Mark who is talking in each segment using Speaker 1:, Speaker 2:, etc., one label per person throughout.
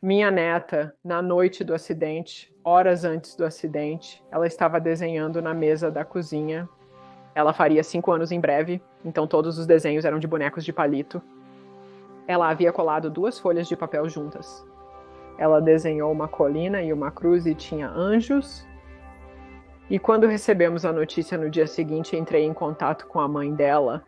Speaker 1: Minha neta, na noite do acidente, horas antes do acidente, ela estava desenhando na mesa da cozinha. Ela faria 5 anos em breve, então todos os desenhos eram de bonecos de palito. Ela havia colado 2 folhas de papel juntas. Ela desenhou uma colina e uma cruz e tinha anjos. E quando recebemos a notícia no dia seguinte, entrei em contato com a mãe dela.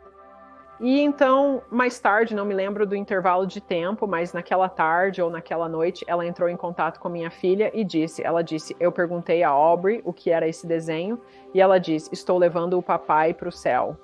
Speaker 1: E então, mais tarde, não me lembro do intervalo de tempo, mas naquela tarde ou naquela noite, ela entrou em contato com minha filha e ela disse, eu perguntei a Aubrey o que era esse desenho, e ela disse, estou levando o papai para o céu.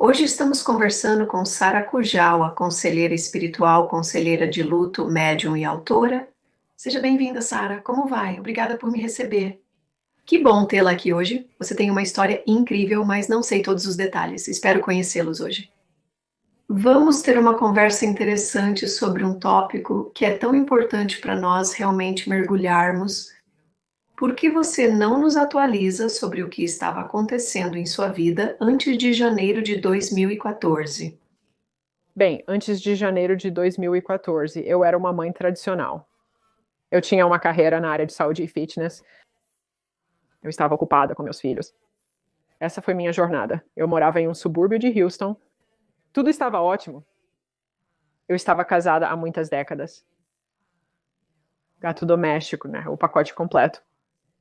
Speaker 2: Hoje estamos conversando com Sara Kujawa, conselheira espiritual, conselheira de luto, médium e autora. Seja bem-vinda, Sara. Como vai? Obrigada por me receber. Que bom tê-la aqui hoje. Você tem uma história incrível, mas não sei todos os detalhes. Espero conhecê-los hoje. Vamos ter uma conversa interessante sobre um tópico que é tão importante para nós realmente mergulharmos. Por que você não nos atualiza sobre o que estava acontecendo em sua vida antes de janeiro de 2014?
Speaker 1: Bem, antes de janeiro de 2014, eu era uma mãe tradicional. Eu tinha uma carreira na área de saúde e fitness. Eu estava ocupada com meus filhos. Essa foi minha jornada. Eu morava em um subúrbio de Houston. Tudo estava ótimo. Eu estava casada há muitas décadas. Gato doméstico, né? O pacote completo.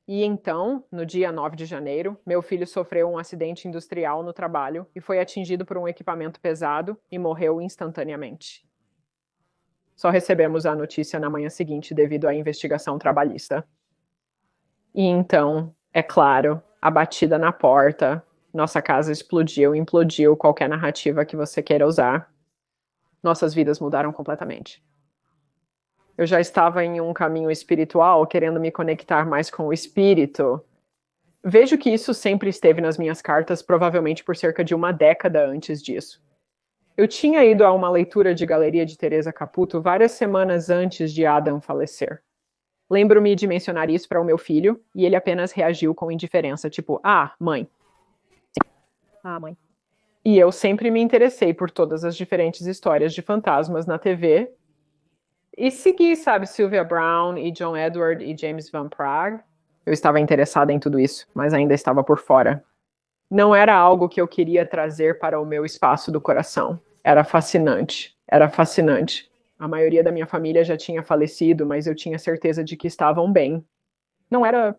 Speaker 1: E então, no dia 9 de janeiro, meu filho sofreu um acidente industrial no trabalho e foi atingido por um equipamento pesado e morreu instantaneamente. Só recebemos a notícia na manhã seguinte devido à investigação trabalhista. E então, é claro, a batida na porta, nossa casa explodiu, implodiu qualquer narrativa que você queira usar. Nossas vidas mudaram completamente. Eu já estava em um caminho espiritual, querendo me conectar mais com o espírito. Vejo que isso sempre esteve nas minhas cartas, provavelmente por cerca de uma década antes disso. Eu tinha ido a uma leitura de galeria de Teresa Caputo várias semanas antes de Adam falecer. Lembro-me de mencionar isso para o meu filho, e ele apenas reagiu com indiferença, tipo, ah, mãe. Sim. Ah, mãe. E eu sempre me interessei por todas as diferentes histórias de fantasmas na TV, e segui, sabe, Sylvia Browne e John Edward e James Van Praagh. Eu estava interessada em tudo isso, mas ainda estava por fora. Não era algo que eu queria trazer para o meu espaço do coração. Era fascinante, era fascinante. A maioria da minha família já tinha falecido, mas eu tinha certeza de que estavam bem. Não era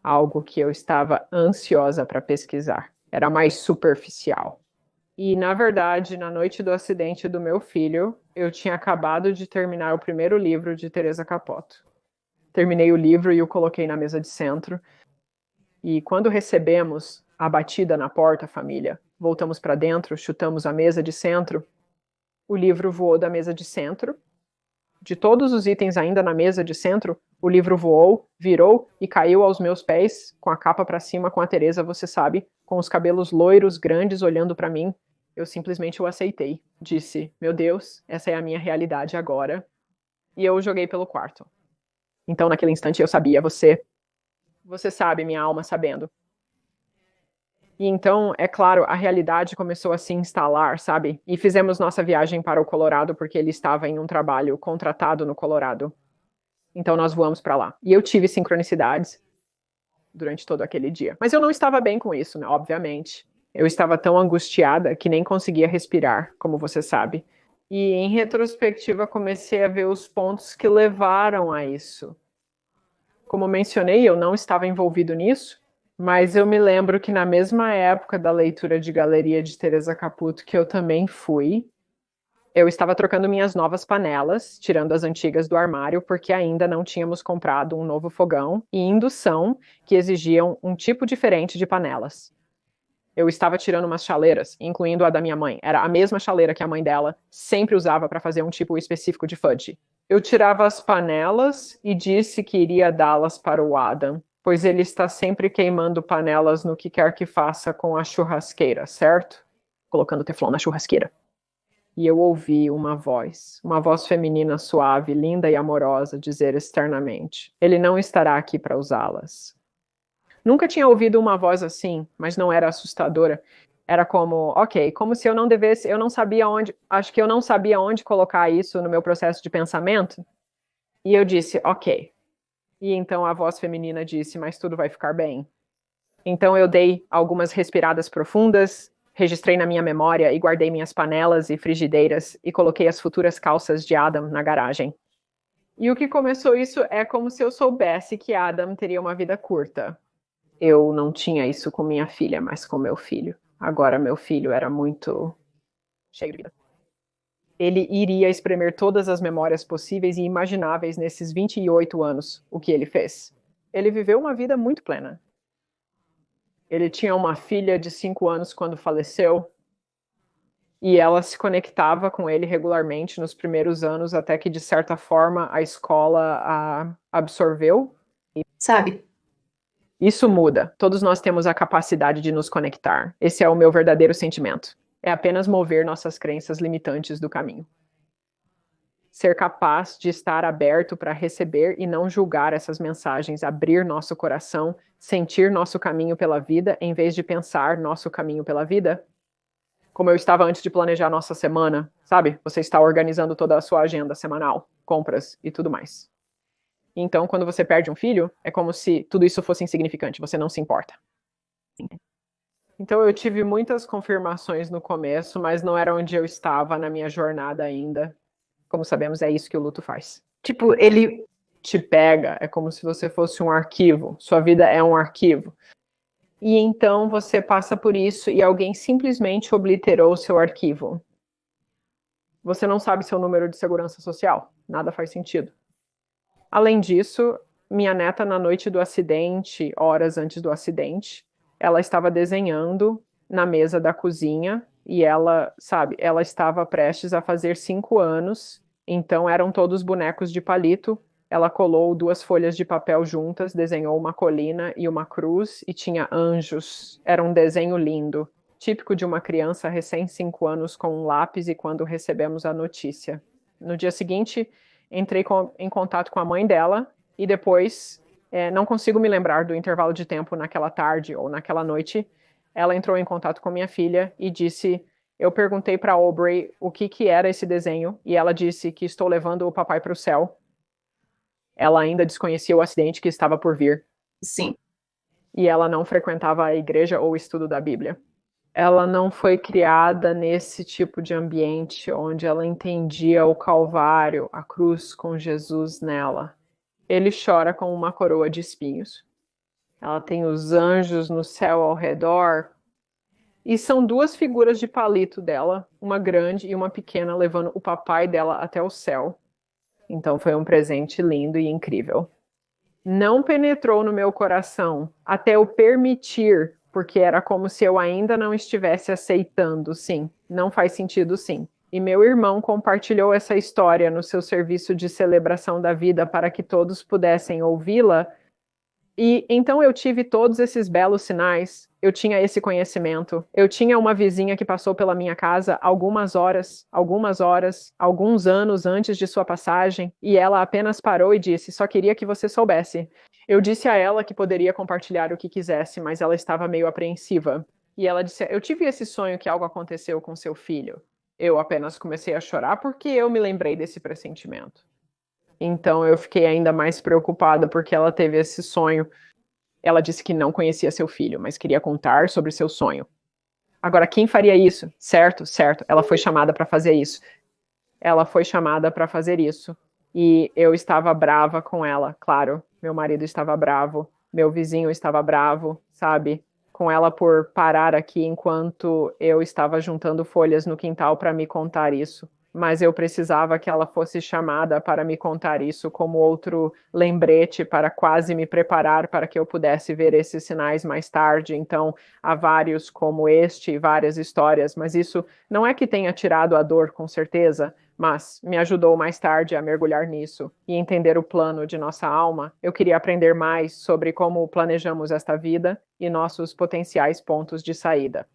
Speaker 1: algo que eu estava ansiosa para pesquisar. Era mais superficial. E, na verdade, na noite do acidente do meu filho, eu tinha acabado de terminar o primeiro livro de Teresa Capoto. Terminei o livro e o coloquei na mesa de centro. E quando recebemos a batida na porta, família, voltamos para dentro, chutamos a mesa de centro, o livro voou da mesa de centro. De todos os itens ainda na mesa de centro, o livro voou, virou e caiu aos meus pés, com a capa para cima, com a Teresa, você sabe, com os cabelos loiros, grandes, olhando para mim. Eu simplesmente o aceitei. Disse, meu Deus, essa é a minha realidade agora. E eu o joguei pelo quarto. Então, naquele instante, eu sabia, você sabe, minha alma sabendo. E então, é claro, a realidade começou a se instalar, sabe? E fizemos nossa viagem para o Colorado porque ele estava em um trabalho contratado no Colorado. Então nós voamos para lá. E eu tive sincronicidades durante todo aquele dia. Mas eu não estava bem com isso, né? Obviamente. Eu estava tão angustiada que nem conseguia respirar, como você sabe. E em retrospectiva comecei a ver os pontos que levaram a isso. Como mencionei, eu não estava envolvido nisso, mas eu me lembro que na mesma época da leitura de galeria de Teresa Caputo, que eu também fui, eu estava trocando minhas novas panelas, tirando as antigas do armário, porque ainda não tínhamos comprado um novo fogão e indução que exigiam um tipo diferente de panelas. Eu estava tirando umas chaleiras, incluindo a da minha mãe. Era a mesma chaleira que a mãe dela sempre usava para fazer um tipo específico de fudge. Eu tirava as panelas e disse que iria dá-las para o Adam, pois ele está sempre queimando panelas no que quer que faça com a churrasqueira, certo? Colocando teflon na churrasqueira. e eu ouvi uma voz feminina suave, linda e amorosa, dizer externamente: ele não estará aqui para usá-las. Nunca tinha ouvido uma voz assim, mas não era assustadora. Era como, ok, como se eu não devesse, eu não sabia onde, acho que eu não sabia onde colocar isso no meu processo de pensamento. E eu disse, ok. E então a voz feminina disse, mas tudo vai ficar bem. Então eu dei algumas respiradas profundas, registrei na minha memória e guardei minhas panelas e frigideiras e coloquei as futuras calças de Adam na garagem. E o que começou isso é como se eu soubesse que Adam teria uma vida curta. Eu não tinha isso com minha filha, mas com meu filho. Agora meu filho era muito cheio de vida. Ele iria espremer todas as memórias possíveis e imagináveis nesses 28 anos, o que ele fez. Ele viveu uma vida muito plena. Ele tinha uma filha de 5 anos quando faleceu, e ela se conectava com ele regularmente nos primeiros anos, até que, de certa forma, a escola a absorveu.
Speaker 2: Sabe,
Speaker 1: Isso muda. Todos nós temos a capacidade de nos conectar. Esse é o meu verdadeiro sentimento. É apenas mover nossas crenças limitantes do caminho. Ser capaz de estar aberto para receber e não julgar essas mensagens, abrir nosso coração, sentir nosso caminho pela vida, em vez de pensar nosso caminho pela vida. Como eu estava antes de planejar nossa semana, sabe? Você está organizando toda a sua agenda semanal, compras e tudo mais. Então, quando você perde um filho, é como se tudo isso fosse insignificante, você não se importa. Então, eu tive muitas confirmações no começo, mas não era onde eu estava na minha jornada ainda. Como sabemos, é isso que o luto faz.
Speaker 2: tipo, ele
Speaker 1: Te pega, é como se você fosse um arquivo. Sua vida é um arquivo. E então você passa por isso e alguém simplesmente obliterou o seu arquivo. Você não sabe seu número de segurança social. Nada faz sentido. Além disso, minha neta, na noite do acidente, horas antes do acidente, ela estava desenhando na mesa da cozinha e ela, sabe, ela estava prestes a fazer 5 anos, então eram todos bonecos de palito. Ela colou 2 folhas de papel juntas, desenhou uma colina e uma cruz e tinha anjos. Era um desenho lindo, típico de uma criança recém 5 anos com um lápis e quando recebemos a notícia. No dia seguinte, entrei em contato com a mãe dela e depois, não consigo me lembrar do intervalo de tempo naquela tarde ou naquela noite, ela entrou em contato com minha filha e disse, eu perguntei para Aubrey o que era esse desenho e ela disse que estou levando o papai para o céu. Ela ainda desconhecia o acidente que estava por vir.
Speaker 2: sim.
Speaker 1: E ela não frequentava a igreja ou o estudo da Bíblia. Ela não foi criada nesse tipo de ambiente onde ela entendia o Calvário, a cruz com Jesus nela. Ele chora com uma coroa de espinhos. Ela tem os anjos no céu ao redor. E são 2 figuras de palito dela, uma grande e uma pequena, levando o papai dela até o céu. Então foi um presente lindo e incrível. Não penetrou no meu coração até eu permitir, porque era como se eu ainda não estivesse aceitando, sim. Não faz sentido, sim. E meu irmão compartilhou essa história no seu serviço de celebração da vida para que todos pudessem ouvi-la. E então eu tive todos esses belos sinais, eu tinha esse conhecimento, eu tinha uma vizinha que passou pela minha casa alguns anos antes de sua passagem, e ela apenas parou e disse, só queria que você soubesse. Eu disse a ela que poderia compartilhar o que quisesse, mas ela estava meio apreensiva. E ela disse, eu tive esse sonho que algo aconteceu com seu filho. Eu apenas comecei a chorar porque eu me lembrei desse pressentimento. Então eu fiquei ainda mais preocupada porque ela teve esse sonho. Ela disse que não conhecia seu filho, mas queria contar sobre seu sonho. Agora, quem faria isso? Certo, certo. Ela foi chamada para fazer isso. Ela foi chamada para fazer isso. E eu estava brava com ela, claro. Meu marido estava bravo, meu vizinho estava bravo, sabe? Com ela por parar aqui enquanto eu estava juntando folhas no quintal para me contar isso. Mas eu precisava que ela fosse chamada para me contar isso como outro lembrete para quase me preparar para que eu pudesse ver esses sinais mais tarde. Então, há vários como este, várias histórias, mas isso não é que tenha tirado a dor, com certeza, mas me ajudou mais tarde a mergulhar nisso e entender o plano de nossa alma. Eu queria aprender mais sobre como planejamos esta vida e nossos potenciais pontos de saída.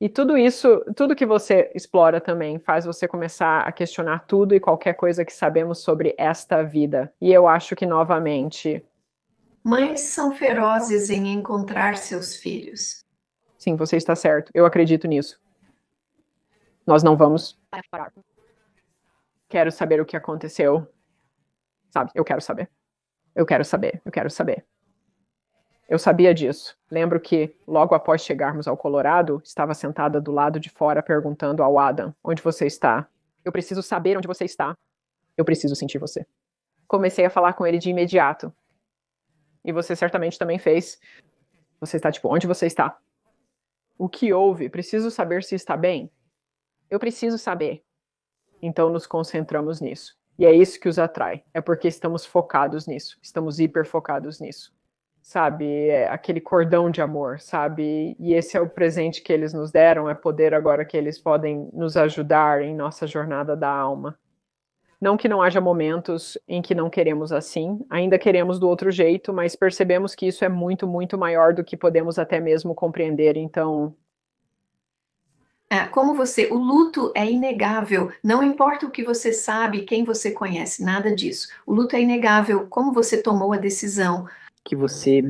Speaker 1: E tudo isso, tudo que você explora também faz você começar a questionar tudo e qualquer coisa que sabemos sobre esta vida. E eu acho que, novamente,
Speaker 2: Mães são ferozes em encontrar seus filhos.
Speaker 1: sim, você está certo. Eu acredito nisso. Nós não vamos parar. Quero saber o que aconteceu. Sabe, eu quero saber. Eu quero saber, eu quero saber. Eu sabia disso. Lembro que, logo após chegarmos ao Colorado, estava sentada do lado de fora perguntando ao Adam: onde você está? Eu preciso saber onde você está. Eu preciso sentir você. Comecei a falar com ele de imediato. E você certamente também fez. Você está tipo, onde você está? O que houve? Preciso saber se está bem? Eu preciso saber. Então nos concentramos nisso. E é isso que os atrai. É porque estamos focados nisso. Estamos hiper focados nisso. Sabe? É aquele cordão de amor, sabe? E esse é o presente que eles nos deram, é poder agora que eles podem nos ajudar em nossa jornada da alma. Não que não haja momentos em que não queremos assim, ainda queremos do outro jeito, mas percebemos que isso é muito, muito maior do que podemos até mesmo compreender, então...
Speaker 2: Como o luto é inegável, não importa o que você sabe, quem você conhece, nada disso. O luto é inegável, como você tomou a decisão
Speaker 1: Que você...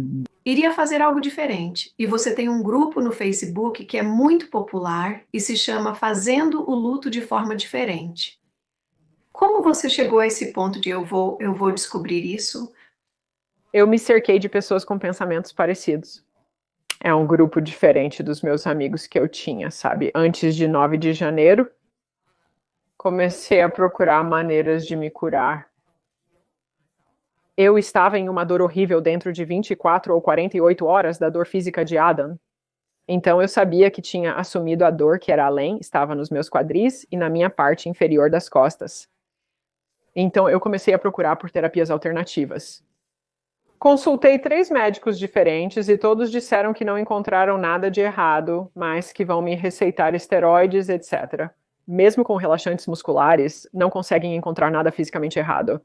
Speaker 2: iria fazer algo diferente. E você tem um grupo no Facebook que é muito popular e se chama Fazendo o Luto de Forma Diferente. Como você chegou a esse ponto de eu vou descobrir isso?
Speaker 1: Eu me cerquei de pessoas com pensamentos parecidos. É um grupo diferente dos meus amigos que eu tinha, sabe? Antes de 9 de janeiro, comecei a procurar maneiras de me curar. Eu estava em uma dor horrível dentro de 24 ou 48 horas da dor física de Adam. Então eu sabia que tinha assumido a dor que era além, estava nos meus quadris e na minha parte inferior das costas. Então eu comecei a procurar por terapias alternativas. Consultei 3 médicos diferentes e todos disseram que não encontraram nada de errado, mas que vão me receitar esteroides, etc. Mesmo com relaxantes musculares, não conseguem encontrar nada fisicamente errado.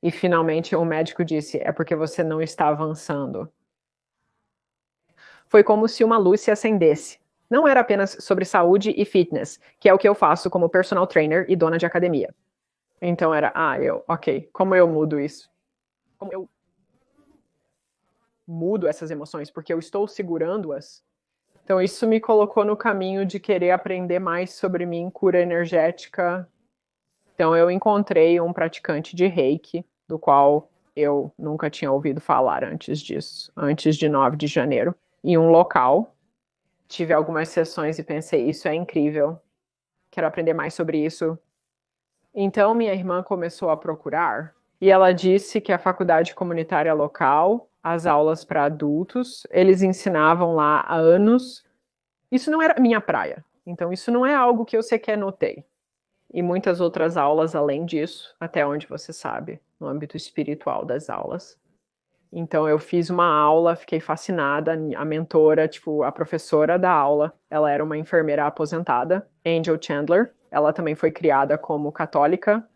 Speaker 1: E finalmente o médico disse: é porque você não está avançando. Foi como se uma luz se acendesse. Não era apenas sobre saúde e fitness, que é o que eu faço como personal trainer e dona de academia. Então era, ok, como eu mudo isso? Como eu mudo essas emoções? Porque eu estou segurando-as? Então isso me colocou no caminho de querer aprender mais sobre mim, cura energética. Então eu encontrei um praticante de Reiki, do qual eu nunca tinha ouvido falar antes disso, antes de 9 de janeiro, em um local. Tive algumas sessões e pensei, isso é incrível, quero aprender mais sobre isso. Então minha irmã começou a procurar e ela disse que a faculdade comunitária local, as aulas para adultos, eles ensinavam lá há anos. Isso não era minha praia, então isso não é algo que eu sequer notei. E muitas outras aulas além disso, até onde você sabe, no âmbito espiritual das aulas. Então eu fiz uma aula, fiquei fascinada, a mentora, tipo, a professora da aula, ela era uma enfermeira aposentada, Angel Chandler, ela também foi criada como católica.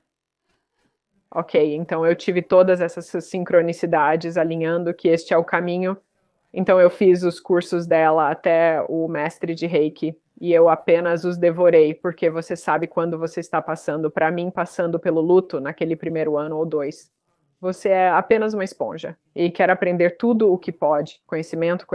Speaker 1: Ok, então eu tive todas essas sincronicidades alinhando que este é o caminho. Então eu fiz os cursos dela até o mestre de Reiki e eu apenas os devorei, porque você sabe quando você está passando, para mim, passando pelo luto naquele primeiro ano ou 2. Você é apenas uma esponja e quer aprender tudo o que pode. Conhecimento,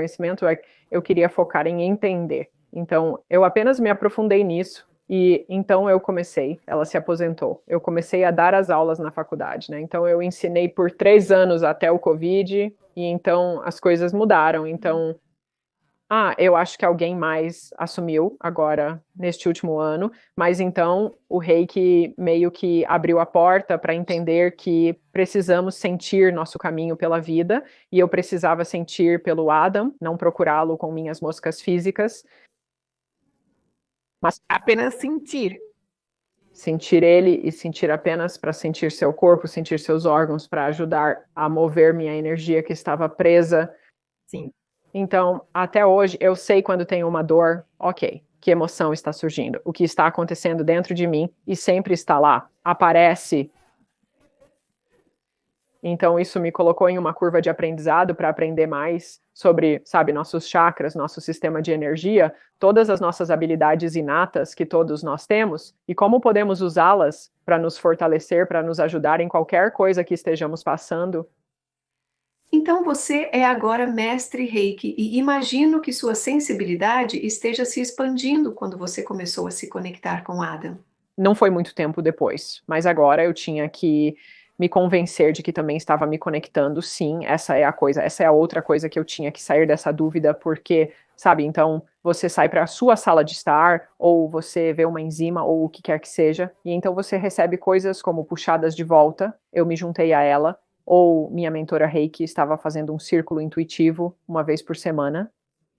Speaker 1: eu queria focar em entender. Então, eu apenas me aprofundei nisso e então eu comecei. Ela se aposentou. Eu comecei a dar as aulas na faculdade, né? Então, eu ensinei por 3 anos até o Covid e então as coisas mudaram. Então, eu acho que alguém mais assumiu agora, neste último ano, mas então o Reiki meio que abriu a porta para entender que precisamos sentir nosso caminho pela vida, e eu precisava sentir pelo Adam, não procurá-lo com minhas moscas físicas, mas apenas sentir. Sentir ele e sentir apenas para sentir seu corpo, sentir seus órgãos, para ajudar a mover minha energia que estava presa. Sim. Então, até hoje, eu sei quando tenho uma dor, ok, que emoção está surgindo, o que está acontecendo dentro de mim e sempre está lá, aparece. Então isso me colocou em uma curva de aprendizado para aprender mais sobre, sabe, nossos chakras, nosso sistema de energia, todas as nossas habilidades inatas que todos nós temos e como podemos usá-las para nos fortalecer, para nos ajudar em qualquer coisa que estejamos passando.
Speaker 2: Então você é agora mestre Reiki e imagino que sua sensibilidade esteja se expandindo quando você começou a se conectar com Adam.
Speaker 1: Não foi muito tempo depois, mas agora eu tinha que me convencer de que também estava me conectando, sim, essa é a coisa, essa é a outra coisa que eu tinha que sair dessa dúvida, porque, sabe, então você sai para a sua sala de estar, ou você vê uma enzima, ou o que quer que seja, e então você recebe coisas como puxadas de volta, eu me juntei a ela, ou minha mentora Reiki estava fazendo um círculo intuitivo uma vez por semana,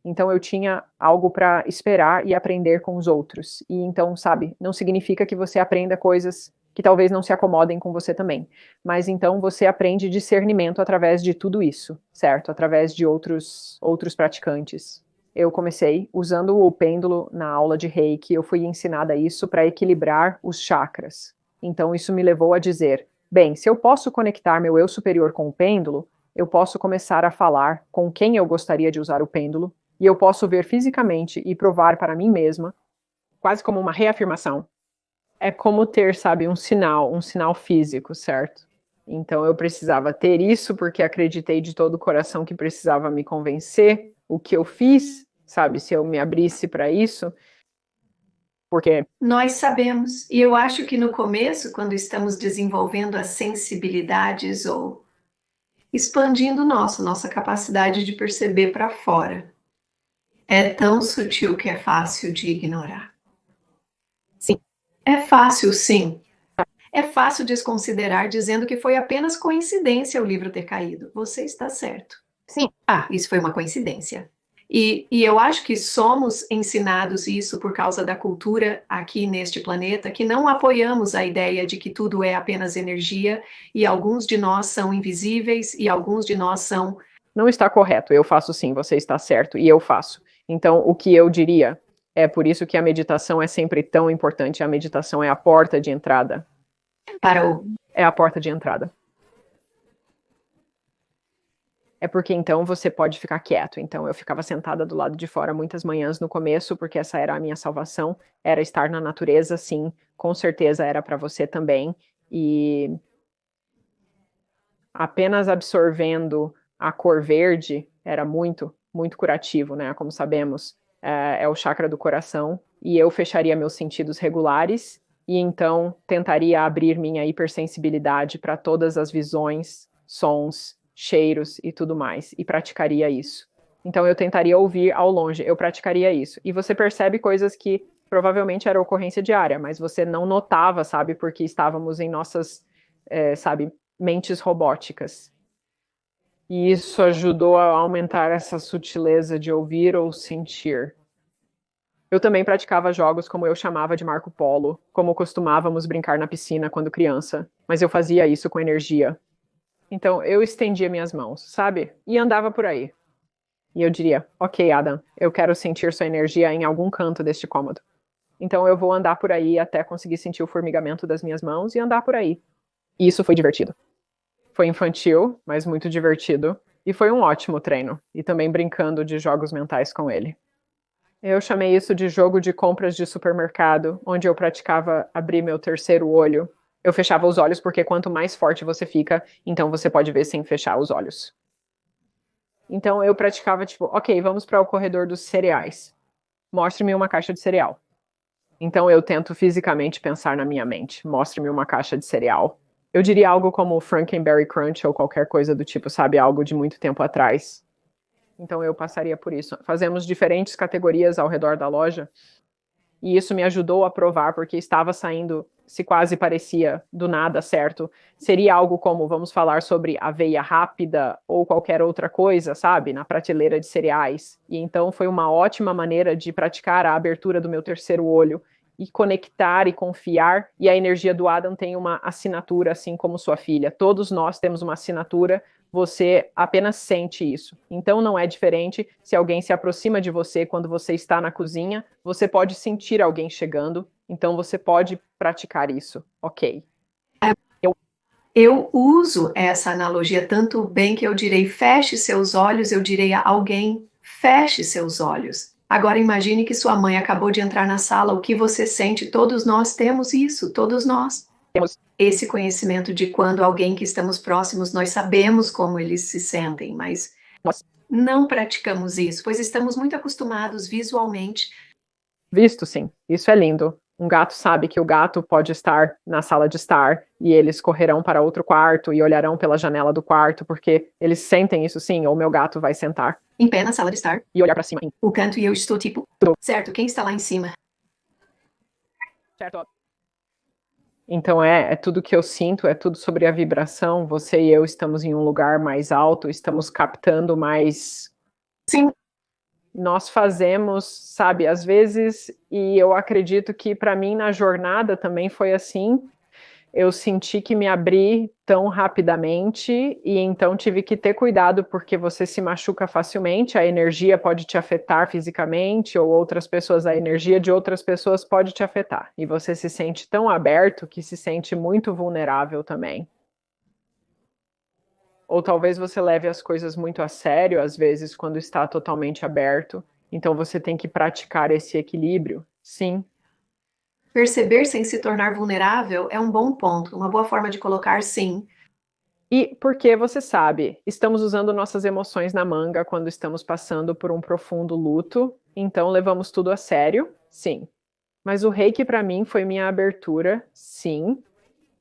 Speaker 1: então eu tinha algo para esperar e aprender com os outros. E então, sabe, não significa que você aprenda coisas que talvez não se acomodem com você também. Mas então você aprende discernimento através de tudo isso, certo? Através de outros praticantes. Eu comecei usando o pêndulo na aula de Reiki, eu fui ensinada isso para equilibrar os chakras. Então isso me levou a dizer, bem, se eu posso conectar meu eu superior com o pêndulo, eu posso começar a falar com quem eu gostaria de usar o pêndulo, e eu posso ver fisicamente e provar para mim mesma, quase como uma reafirmação. É como ter, sabe, um sinal físico, certo? Então eu precisava ter isso porque acreditei de todo o coração que precisava me convencer. O que eu fiz, sabe, se eu me abrisse para isso, porque
Speaker 2: Nós sabemos, e eu acho que no começo, quando estamos desenvolvendo as sensibilidades ou expandindo nossa capacidade de perceber para fora, é tão sutil que é fácil de ignorar.
Speaker 1: sim,
Speaker 2: É fácil, sim. É fácil desconsiderar dizendo que foi apenas coincidência o livro ter caído. Você está certo.
Speaker 1: sim,
Speaker 2: Ah, isso foi uma coincidência. E eu acho que somos ensinados isso por causa da cultura aqui neste planeta, que não apoiamos a ideia de que tudo é apenas energia e alguns de nós são invisíveis e alguns de nós são.
Speaker 1: não está correto. Eu faço sim, você está certo e eu faço. Então, o que eu diria é por isso que a meditação é sempre tão importante. A meditação é a porta de entrada.
Speaker 2: Para o.
Speaker 1: É a porta de entrada. É porque então você pode ficar quieto. Então eu ficava sentada do lado de fora muitas manhãs no começo, porque essa era a minha salvação, era estar na natureza, sim, com certeza era para você também. E apenas absorvendo a cor verde era muito curativo, né? Como sabemos, é o chakra do coração. E eu fecharia meus sentidos regulares e então tentaria abrir minha hipersensibilidade para todas as visões, sons, cheiros e tudo mais, e praticaria isso. Então eu tentaria ouvir ao longe, eu praticaria isso. E você percebe coisas que provavelmente era ocorrência diária, mas você não notava, sabe, porque estávamos em nossas, sabe, mentes robóticas. E isso ajudou a aumentar essa sutileza de ouvir ou sentir. Eu também praticava jogos como eu chamava de Marco Polo, como costumávamos brincar na piscina quando criança, mas eu fazia isso com energia. Então eu estendia minhas mãos, sabe? E andava por aí. E eu diria: Ok, Adam, eu quero sentir sua energia em algum canto deste cômodo. Então eu vou andar por aí até conseguir sentir o formigamento das minhas mãos e andar por aí. E isso foi divertido. Foi infantil, mas muito divertido. E foi um ótimo treino. E também brincando de jogos mentais com ele. Eu chamei isso de jogo de compras de supermercado, onde eu praticava abrir meu terceiro olho. Eu fechava os olhos porque quanto mais forte você fica, então você pode ver sem fechar os olhos. Então eu praticava tipo, ok, vamos para o corredor dos cereais. Mostre-me uma caixa de cereal. Então eu tento fisicamente pensar na minha mente. Mostre-me uma caixa de cereal. Eu diria algo como Frankenberry Crunch ou qualquer coisa do tipo, sabe, algo de muito tempo atrás. Então eu passaria por isso. Fazemos diferentes categorias ao redor da loja e isso me ajudou a provar porque estava saindo, se quase parecia do nada certo. Seria algo como, vamos falar sobre aveia rápida ou qualquer outra coisa, sabe, na prateleira de cereais. E então foi uma ótima maneira de praticar a abertura do meu terceiro olho e conectar e confiar. E a energia do Adam tem uma assinatura, assim como sua filha. Todos nós temos uma assinatura, você apenas sente isso. Então não é diferente se alguém se aproxima de você quando você está na cozinha, você pode sentir alguém chegando, então você pode praticar isso. Ok. Eu
Speaker 2: Eu uso essa analogia tanto bem que eu direi feche seus olhos, eu direi a alguém feche seus olhos. Agora imagine que sua mãe acabou de entrar na sala, o que você sente? Todos nós temos isso, todos nós.
Speaker 1: Temos.
Speaker 2: Esse conhecimento de quando alguém que estamos próximos, nós sabemos como eles se sentem, mas
Speaker 1: Nós.
Speaker 2: não praticamos isso, pois estamos muito acostumados visualmente.
Speaker 1: Visto, sim. Isso é lindo. Um gato sabe que o gato pode estar na sala de estar e eles correrão para outro quarto e olharão pela janela do quarto porque eles sentem isso, sim, ou meu gato vai sentar
Speaker 2: Em pé na sala de estar.
Speaker 1: e olhar para cima.
Speaker 2: O canto e eu estou tipo,
Speaker 1: Tudo.
Speaker 2: certo, quem está lá em cima?
Speaker 1: Certo. Então é tudo que eu sinto, é tudo sobre a vibração. Você e eu estamos em um lugar mais alto, estamos captando mais.
Speaker 2: Sim.
Speaker 1: Nós fazemos, sabe, às vezes, e eu acredito que para mim na jornada também foi assim. Eu senti que me abri tão rapidamente e então tive que ter cuidado porque você se machuca facilmente, a energia pode te afetar fisicamente ou outras pessoas, a energia de outras pessoas pode te afetar e você se sente tão aberto que se sente muito vulnerável também. Ou talvez você leve as coisas muito a sério, às vezes, quando está totalmente aberto, então você tem que praticar esse equilíbrio, sim.
Speaker 2: Perceber sem se tornar vulnerável é um bom ponto, uma boa forma de colocar sim.
Speaker 1: E porque você sabe, estamos usando nossas emoções na manga quando estamos passando por um profundo luto, então levamos tudo a sério, sim. Mas o reiki para mim foi minha abertura, sim.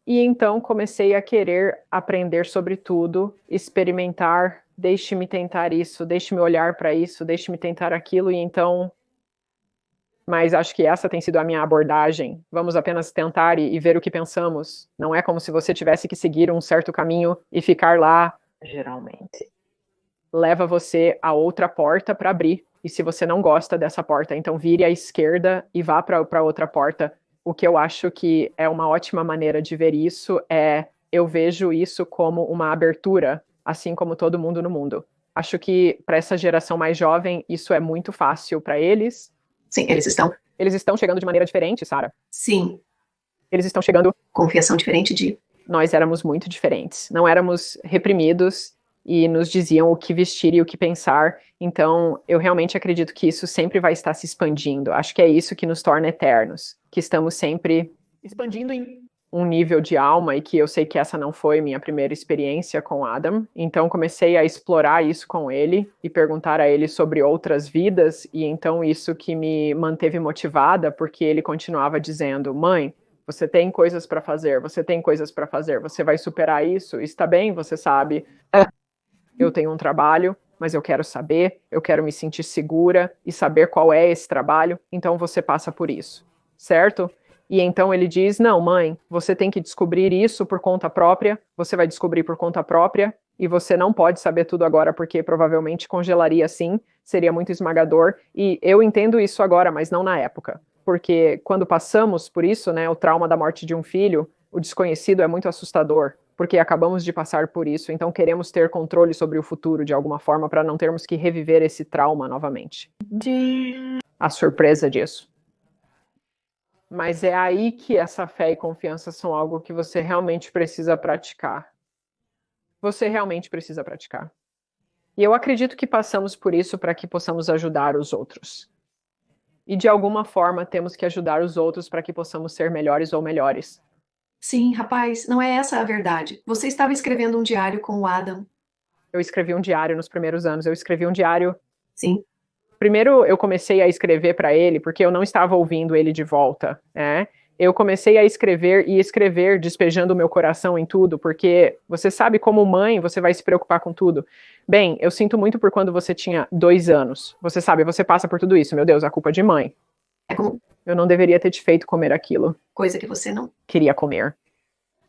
Speaker 1: E então comecei a querer aprender sobre tudo, experimentar, deixe-me tentar isso, deixe-me olhar para isso, deixe-me tentar aquilo, e então. Mas acho que essa tem sido a minha abordagem. Vamos apenas tentar e ver o que pensamos. Não é como se você tivesse que seguir um certo caminho e ficar lá. Geralmente. Leva você a outra porta para abrir. E se você não gosta dessa porta, então vire à esquerda e vá para outra porta. O que eu acho que é uma ótima maneira de ver isso é eu vejo isso como uma abertura, assim como todo mundo no mundo. Acho que para essa geração mais jovem isso é muito fácil para eles.
Speaker 2: Sim, eles estão.
Speaker 1: Eles estão chegando de maneira diferente, Sara.
Speaker 2: Sim.
Speaker 1: Eles estão chegando.
Speaker 2: Confiação diferente de.
Speaker 1: Nós éramos muito diferentes. Não éramos reprimidos e nos diziam o que vestir e o que pensar. Então, eu realmente acredito que isso sempre vai estar se expandindo. Acho que é isso que nos torna eternos, que estamos sempre expandindo em um nível de alma e que eu sei que essa não foi minha primeira experiência com Adam. Então, comecei a explorar isso com ele e perguntar a ele sobre outras vidas e então isso que me manteve motivada, porque ele continuava dizendo: "Mãe, você tem coisas para fazer, você tem coisas para fazer, você vai superar isso, está bem, você sabe. Eu tenho um trabalho, mas eu quero saber, eu quero me sentir segura e saber qual é esse trabalho, então você passa por isso, certo?" E então ele diz: "Não, mãe, você tem que descobrir isso por conta própria, você vai descobrir por conta própria, e você não pode saber tudo agora, porque provavelmente congelaria sim, seria muito esmagador, e eu entendo isso agora, mas não na época. Porque quando passamos por isso, né, o trauma da morte de um filho, o desconhecido é muito assustador, porque acabamos de passar por isso, então queremos ter controle sobre o futuro de alguma forma para não termos que reviver esse trauma novamente. A surpresa disso. Mas é aí que essa fé e confiança são algo que você realmente precisa praticar. Você realmente precisa praticar. E eu acredito que passamos por isso para que possamos ajudar os outros. E de alguma forma temos que ajudar os outros para que possamos ser melhores ou melhores.
Speaker 2: Sim, rapaz, não é essa a verdade. Você estava escrevendo um diário com o Adam.
Speaker 1: Eu escrevi um diário nos primeiros anos, eu escrevi um diário.
Speaker 2: Sim.
Speaker 1: Primeiro eu comecei a escrever para ele, porque eu não estava ouvindo ele de volta, né? Eu comecei a escrever e escrever, despejando o meu coração em tudo, porque você sabe, como mãe, você vai se preocupar com tudo. Bem, eu sinto muito por quando você tinha 2 anos. Você sabe, você passa por tudo isso. Meu Deus, a culpa é de mãe.
Speaker 2: É como
Speaker 1: Eu não deveria ter te feito comer aquilo.
Speaker 2: coisa que você não
Speaker 1: Queria comer.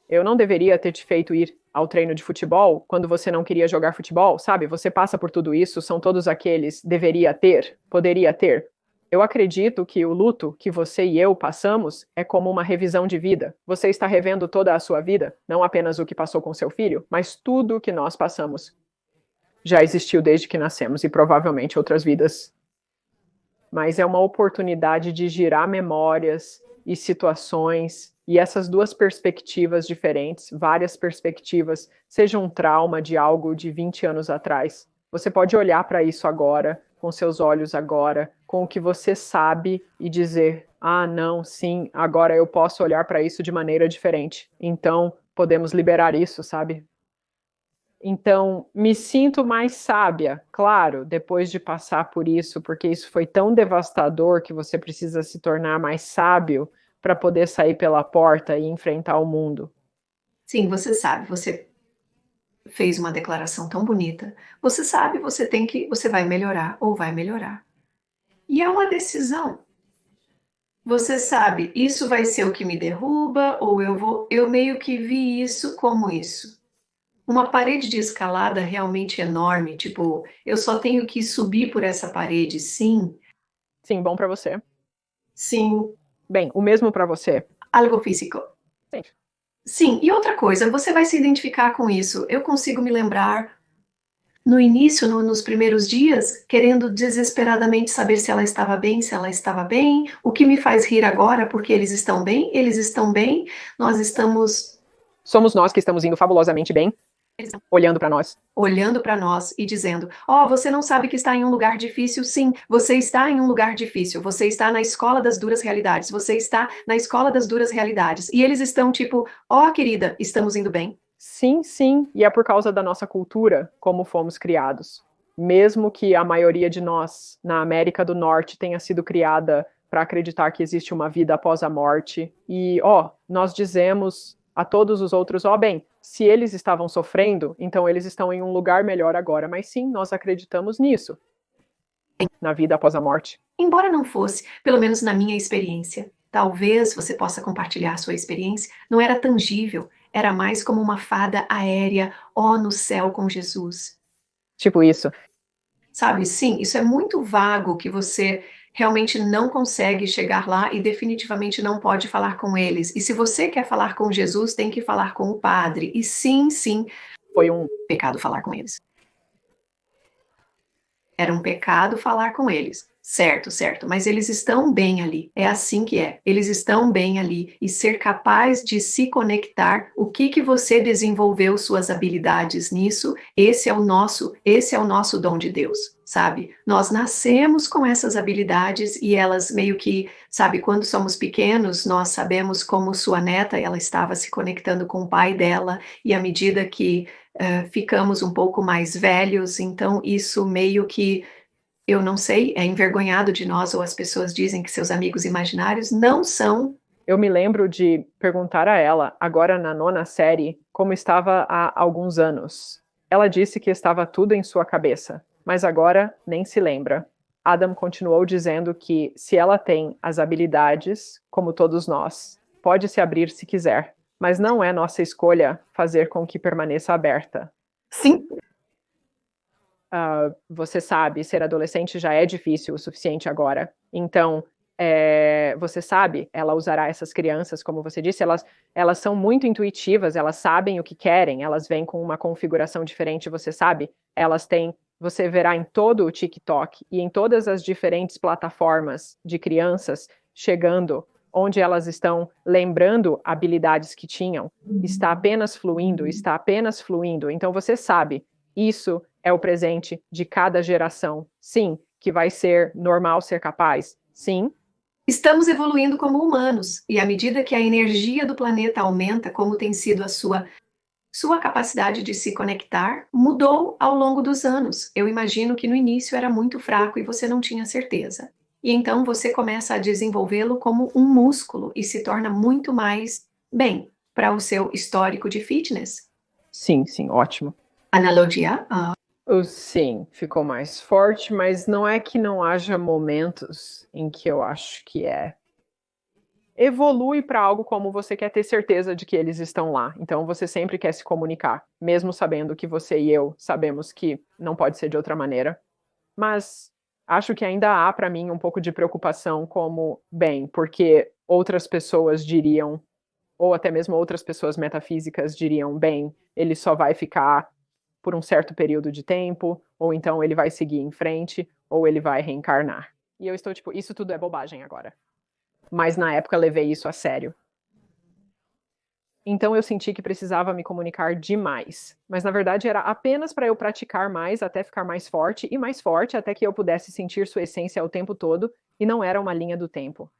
Speaker 1: Eu não deveria ter te feito ir ao treino de futebol quando você não queria jogar futebol, sabe? Você passa por tudo isso, são todos aqueles deveria ter, poderia ter. Eu acredito que o luto que você e eu passamos é como uma revisão de vida. Você está revendo toda a sua vida, não apenas o que passou com seu filho, mas tudo o que nós passamos. Já existiu desde que nascemos e provavelmente outras vidas. Mas é uma oportunidade de girar memórias e situações E essas duas perspectivas diferentes, várias perspectivas, seja um trauma de algo de 20 anos atrás, você pode olhar para isso agora, com seus olhos agora, com o que você sabe e dizer: ah, não, sim, agora eu posso olhar para isso de maneira diferente. Então, podemos liberar isso, sabe? Então, me sinto mais sábia, claro, depois de passar por isso, porque isso foi tão devastador que você precisa se tornar mais sábio para poder sair pela porta e enfrentar o mundo.
Speaker 2: Sim, você sabe, você fez uma declaração tão bonita. Você sabe, você vai melhorar ou vai melhorar. E é uma decisão. Você sabe, isso vai ser o que me derruba ou eu meio que vi isso como isso. Uma parede de escalada realmente enorme, tipo, eu só tenho que subir por essa parede, sim,
Speaker 1: Sim, bom para você.
Speaker 2: sim,
Speaker 1: Bem, o mesmo para você.
Speaker 2: algo físico.
Speaker 1: Sim.
Speaker 2: Sim, e outra coisa, você vai se identificar com isso. Eu consigo me lembrar no início, nos primeiros dias, querendo desesperadamente saber se ela estava bem, se ela estava bem. O que me faz rir agora, porque eles estão bem, nós estamos
Speaker 1: Somos nós que estamos indo fabulosamente bem, olhando para nós.
Speaker 2: olhando para nós e dizendo: Ó, você não sabe que está em um lugar difícil? Sim, você está em um lugar difícil. Você está na escola das duras realidades. Você está na escola das duras realidades. E eles estão tipo: Ó, querida, estamos indo bem.
Speaker 1: Sim, sim, e é por causa da nossa cultura, como fomos criados. Mesmo que a maioria de nós na América do Norte tenha sido criada para acreditar que existe uma vida após a morte, e ó, nós dizemos a todos os outros, ó, bem, se eles estavam sofrendo, então eles estão em um lugar melhor agora. Mas sim, nós acreditamos nisso, na vida após a morte.
Speaker 2: Embora não fosse, pelo menos na minha experiência, talvez você possa compartilhar sua experiência, não era tangível, era mais como uma fada aérea, ó, no céu com Jesus.
Speaker 1: Tipo isso.
Speaker 2: Sabe, sim, isso é muito vago que você realmente não consegue chegar lá e definitivamente não pode falar com eles. E se você quer falar com Jesus, tem que falar com o padre. E sim, sim,
Speaker 1: Foi um
Speaker 2: pecado falar com eles. Era um pecado falar com eles. Certo, certo, mas eles estão bem ali. É assim que é. Eles estão bem ali e ser capaz de se conectar. O que que você desenvolveu suas habilidades nisso? Esse é o nosso dom de Deus, sabe? Nós nascemos com essas habilidades e elas meio que, sabe, quando somos pequenos, nós sabemos como sua neta, ela estava se conectando com o pai dela e à medida que ficamos um pouco mais velhos, então isso meio que, eu não sei, é envergonhado de nós, ou as pessoas dizem que seus amigos imaginários não são.
Speaker 1: Eu me lembro de perguntar a ela, agora na nona série, como estava há alguns anos. Ela disse que estava tudo em sua cabeça, mas agora nem se lembra. Adam continuou dizendo que, se ela tem as habilidades, como todos nós, pode se abrir se quiser, mas não é nossa escolha fazer com que permaneça aberta.
Speaker 2: Sim,
Speaker 1: Você sabe, ser adolescente já é difícil o suficiente agora. Então, você sabe, ela usará essas crianças, como você disse, elas são muito intuitivas, elas sabem o que querem, elas vêm com uma configuração diferente, você sabe, elas têm, você verá em todo o TikTok e em todas as diferentes plataformas de crianças chegando, onde elas estão lembrando habilidades que tinham, está apenas fluindo, está apenas fluindo. Então você sabe, isso é o presente de cada geração. Sim, que vai ser normal ser capaz. Sim,
Speaker 2: estamos evoluindo como humanos, e à medida que a energia do planeta aumenta, como tem sido a sua capacidade de se conectar mudou ao longo dos anos. Eu imagino que no início era muito fraco e você não tinha certeza. E então você começa a desenvolvê-lo como um músculo e se torna muito mais bem para o seu histórico de fitness.
Speaker 1: sim, sim, ótimo.
Speaker 2: Analogia?
Speaker 1: Sim, ficou mais forte, mas não é que não haja momentos em que eu acho que evolui para algo como você quer ter certeza de que eles estão lá. Então você sempre quer se comunicar, mesmo sabendo que você e eu sabemos que não pode ser de outra maneira. Mas acho que ainda há para mim um pouco de preocupação como, bem, porque outras pessoas diriam, ou até mesmo outras pessoas metafísicas diriam, bem, ele só vai ficar por um certo período de tempo, ou então ele vai seguir em frente, ou ele vai reencarnar. E eu estou tipo, isso tudo é bobagem agora. Mas na época levei isso a sério. Então eu senti que precisava me comunicar demais. Mas na verdade era apenas para eu praticar mais até ficar mais forte e mais forte até que eu pudesse sentir sua essência o tempo todo e não era uma linha do tempo.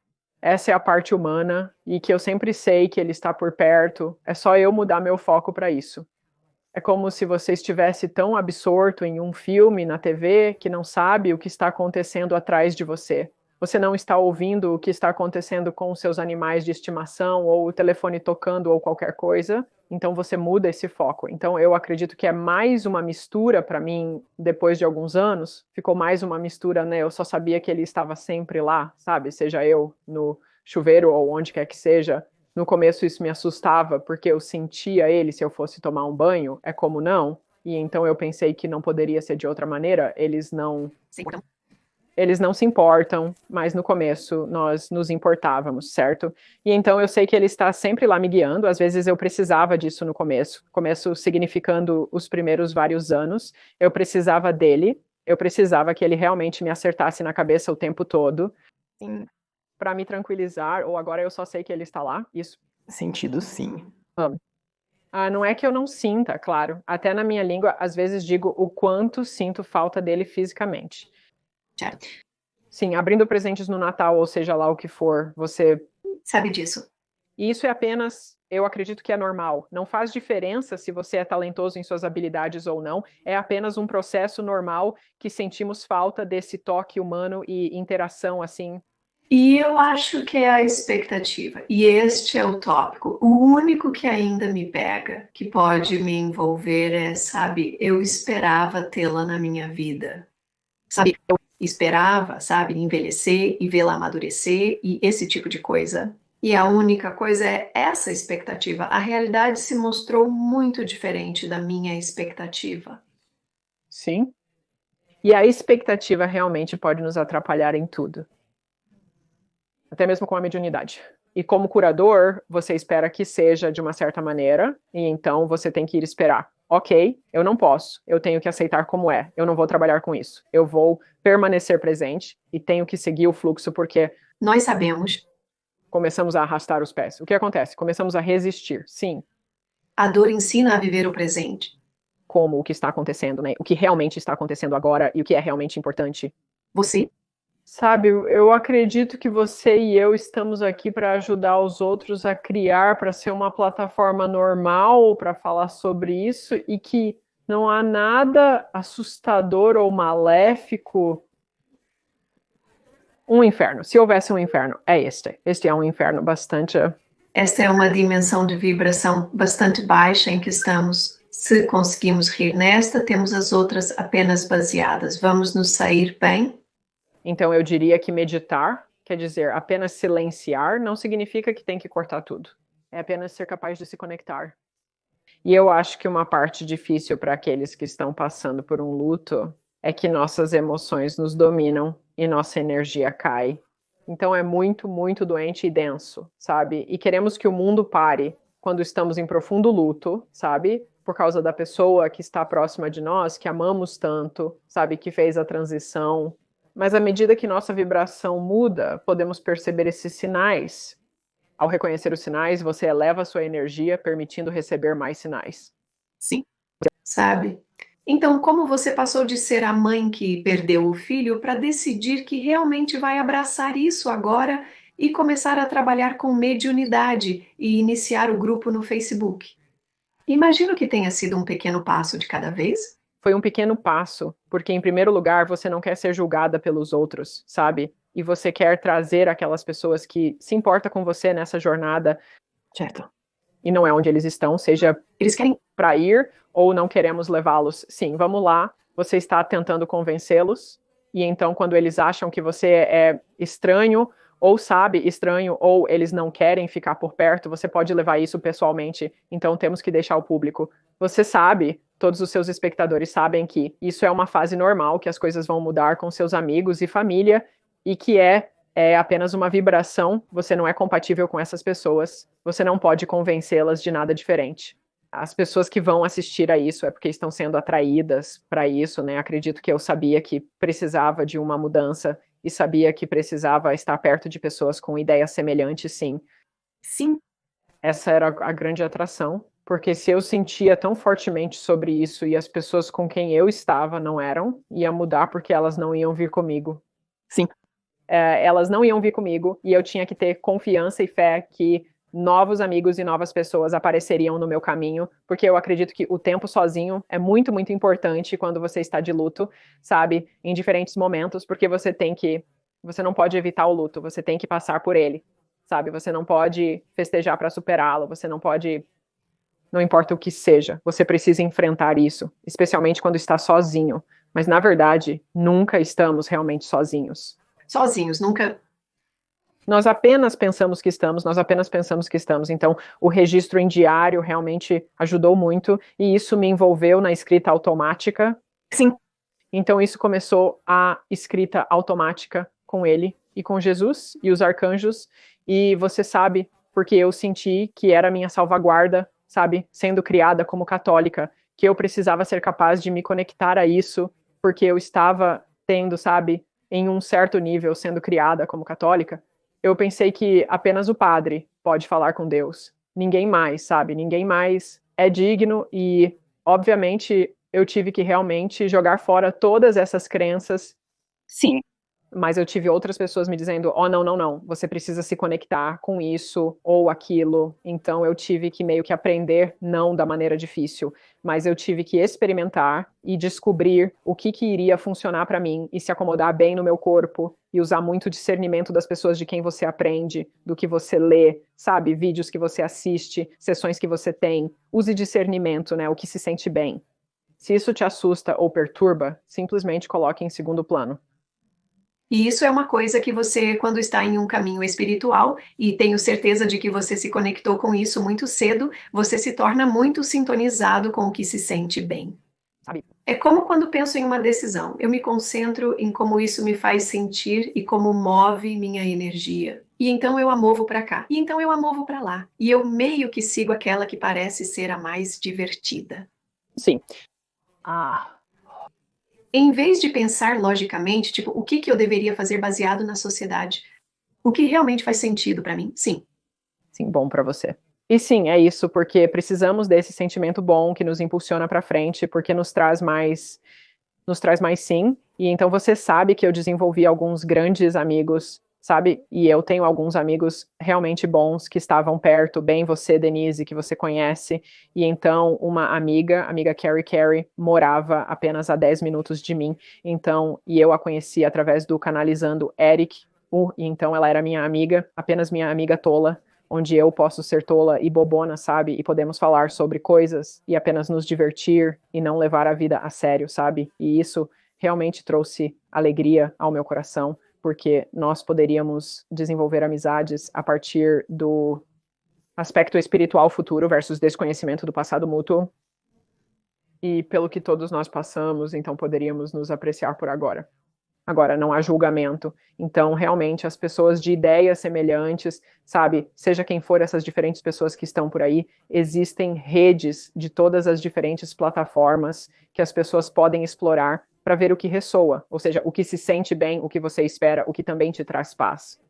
Speaker 1: Essa é a parte humana e que eu sempre sei que ele está por perto, é só eu mudar meu foco para isso. É como se você estivesse tão absorto em um filme na TV que não sabe o que está acontecendo atrás de você. Você não está ouvindo o que está acontecendo com os seus animais de estimação ou o telefone tocando ou qualquer coisa, então você muda esse foco. Então eu acredito que é mais uma mistura para mim, depois de alguns anos, ficou mais uma mistura, né? Eu só sabia que ele estava sempre lá, sabe? Seja eu no chuveiro ou onde quer que seja. No começo isso me assustava, porque eu sentia ele se eu fosse tomar um banho, é como não, e então eu pensei que não poderia ser de outra maneira, eles não se importam, mas no começo nós nos importávamos, certo? E então eu sei que ele está sempre lá me guiando, às vezes eu precisava disso no começo significando os primeiros vários anos, eu precisava dele, eu precisava que ele realmente me acertasse na cabeça o tempo todo, para me tranquilizar, ou agora eu só sei que ele está lá, isso.
Speaker 3: Sentido sim.
Speaker 1: Não é que eu não sinta, claro, até na minha língua, às vezes digo o quanto sinto falta dele fisicamente.
Speaker 2: Certo.
Speaker 1: Sim, abrindo presentes no Natal, ou seja lá o que for, você
Speaker 2: sabe disso.
Speaker 1: E isso é apenas, eu acredito que é normal. Não faz diferença se você é talentoso em suas habilidades ou não. É apenas um processo normal que sentimos falta desse toque humano e interação assim.
Speaker 2: E eu acho que é a expectativa. E este é o tópico. O único que ainda me pega, que pode me envolver é, sabe, eu esperava tê-la na minha vida. Sabe, eu esperava, sabe, envelhecer e vê-la amadurecer e esse tipo de coisa. E a única coisa é essa expectativa. A realidade se mostrou muito diferente da minha expectativa.
Speaker 1: Sim. E a expectativa realmente pode nos atrapalhar em tudo. Até mesmo com a mediunidade. E como curador, você espera que seja de uma certa maneira, e então você tem que ir esperar. Ok, eu não posso, eu tenho que aceitar como é, eu não vou trabalhar com isso. Eu vou permanecer presente e tenho que seguir o fluxo porque
Speaker 2: nós sabemos.
Speaker 1: Começamos a arrastar os pés. O que acontece? Começamos a resistir, sim.
Speaker 2: A dor ensina a viver o presente.
Speaker 1: Como o que está acontecendo, né? O que realmente está acontecendo agora e o que é realmente importante.
Speaker 2: Você?
Speaker 1: Sabe, eu acredito que você e eu estamos aqui para ajudar os outros a criar, para ser uma plataforma normal para falar sobre isso e que não há nada assustador ou maléfico. Um inferno. Se houvesse um inferno, é este. Este é um inferno bastante.
Speaker 2: Esta é uma dimensão de vibração bastante baixa em que estamos. Se conseguimos rir nesta, temos as outras apenas baseadas. Vamos nos sair bem?
Speaker 1: Então eu diria que meditar, quer dizer, apenas silenciar, não significa que tem que cortar tudo. É apenas ser capaz de se conectar. E eu acho que uma parte difícil para aqueles que estão passando por um luto é que nossas emoções nos dominam e nossa energia cai. Então é muito, muito doente e denso, sabe? E queremos que o mundo pare quando estamos em profundo luto, sabe? Por causa da pessoa que está próxima de nós, que amamos tanto, sabe? Que fez a transição. Mas à medida que nossa vibração muda, podemos perceber esses sinais. Ao reconhecer os sinais, você eleva a sua energia, permitindo receber mais sinais.
Speaker 2: Sim. Sabe? Então, como você passou de ser a mãe que perdeu o filho para decidir que realmente vai abraçar isso agora e começar a trabalhar com mediunidade e iniciar o grupo no Facebook? Imagino que tenha sido um pequeno passo de cada vez.
Speaker 1: Foi um pequeno passo, porque em primeiro lugar você não quer ser julgada pelos outros, sabe? E você quer trazer aquelas pessoas que se importam com você nessa jornada,
Speaker 2: certo?
Speaker 1: E não é onde eles estão, seja
Speaker 2: eles querem
Speaker 1: para ir ou não queremos levá-los. Sim, vamos lá, você está tentando convencê-los, e então quando eles acham que você é estranho, ou sabe estranho, ou eles não querem ficar por perto, você pode levar isso pessoalmente, então temos que deixar o público. Você sabe, todos os seus espectadores sabem que isso é uma fase normal, que as coisas vão mudar com seus amigos e família, e que é apenas uma vibração, você não é compatível com essas pessoas, você não pode convencê-las de nada diferente. As pessoas que vão assistir a isso é porque estão sendo atraídas para isso, né? Acredito que eu sabia que precisava de uma mudança e sabia que precisava estar perto de pessoas com ideias semelhantes, sim.
Speaker 2: Sim.
Speaker 1: essa era a grande atração, porque se eu sentia tão fortemente sobre isso e as pessoas com quem eu estava não eram, ia mudar porque elas não iam vir comigo.
Speaker 3: Sim.
Speaker 1: Elas não iam vir comigo e eu tinha que ter confiança e fé que novos amigos e novas pessoas apareceriam no meu caminho, porque eu acredito que o tempo sozinho é muito, muito importante quando você está de luto, sabe? Em diferentes momentos, porque você não pode evitar o luto, você tem que passar por ele, sabe? Você não pode festejar para superá-lo, você não pode, não importa o que seja, você precisa enfrentar isso, especialmente quando está sozinho. Mas na verdade, nunca estamos realmente sozinhos.
Speaker 2: Sozinhos, nunca.
Speaker 1: Nós apenas pensamos que estamos, nós apenas pensamos que estamos. Então, o registro em diário realmente ajudou muito, e isso me envolveu na escrita automática.
Speaker 3: Sim.
Speaker 1: Então, isso começou a escrita automática com ele e com Jesus e os arcanjos, e você sabe, porque eu senti que era a minha salvaguarda, sabe, sendo criada como católica, que eu precisava ser capaz de me conectar a isso, porque eu estava tendo, sabe, em um certo nível, sendo criada como católica, eu pensei que apenas o padre pode falar com Deus. Ninguém mais, sabe? Ninguém mais é digno e, obviamente, eu tive que realmente jogar fora todas essas crenças.
Speaker 3: Sim.
Speaker 1: Mas eu tive outras pessoas me dizendo, oh, não, não, não, você precisa se conectar com isso ou aquilo. Então eu tive que meio que aprender, não da maneira difícil, mas eu tive que experimentar e descobrir o que iria funcionar para mim e se acomodar bem no meu corpo e usar muito discernimento das pessoas de quem você aprende, do que você lê, sabe? Vídeos que você assiste, sessões que você tem. Use discernimento, né? O que se sente bem. Se isso te assusta ou perturba, simplesmente coloque em segundo plano.
Speaker 2: E isso é uma coisa que você, quando está em um caminho espiritual, e tenho certeza de que você se conectou com isso muito cedo, você se torna muito sintonizado com o que se sente bem.
Speaker 1: Sabe?
Speaker 2: É como quando penso em uma decisão, eu me concentro em como isso me faz sentir e como move minha energia. E então eu a movo para cá, e então eu a movo para lá. E eu meio que sigo aquela que parece ser a mais divertida.
Speaker 1: Sim.
Speaker 2: Em vez de pensar logicamente, tipo, o que eu deveria fazer baseado na sociedade? O que realmente faz sentido para mim? Sim.
Speaker 1: Sim, bom para você. E sim, é isso, porque precisamos desse sentimento bom que nos impulsiona para frente, porque nos traz mais sim. E então você sabe que eu desenvolvi alguns grandes amigos, sabe? E eu tenho alguns amigos realmente bons que estavam perto, bem você, Denise, que você conhece. E então uma amiga Carrie, morava apenas a 10 minutos de mim. Então, e eu a conheci através do Canalizando Eric, e então ela era minha amiga, apenas minha amiga tola, onde eu posso ser tola e bobona, sabe? E podemos falar sobre coisas e apenas nos divertir e não levar a vida a sério, sabe? E isso realmente trouxe alegria ao meu coração, porque nós poderíamos desenvolver amizades a partir do aspecto espiritual futuro versus desconhecimento do passado mútuo. E pelo que todos nós passamos, então poderíamos nos apreciar por agora. Agora, não há julgamento. Então, realmente, as pessoas de ideias semelhantes, sabe, seja quem for essas diferentes pessoas que estão por aí, existem redes de todas as diferentes plataformas que as pessoas podem explorar para ver o que ressoa, ou seja, o que se sente bem, o que você espera, o que também te traz paz.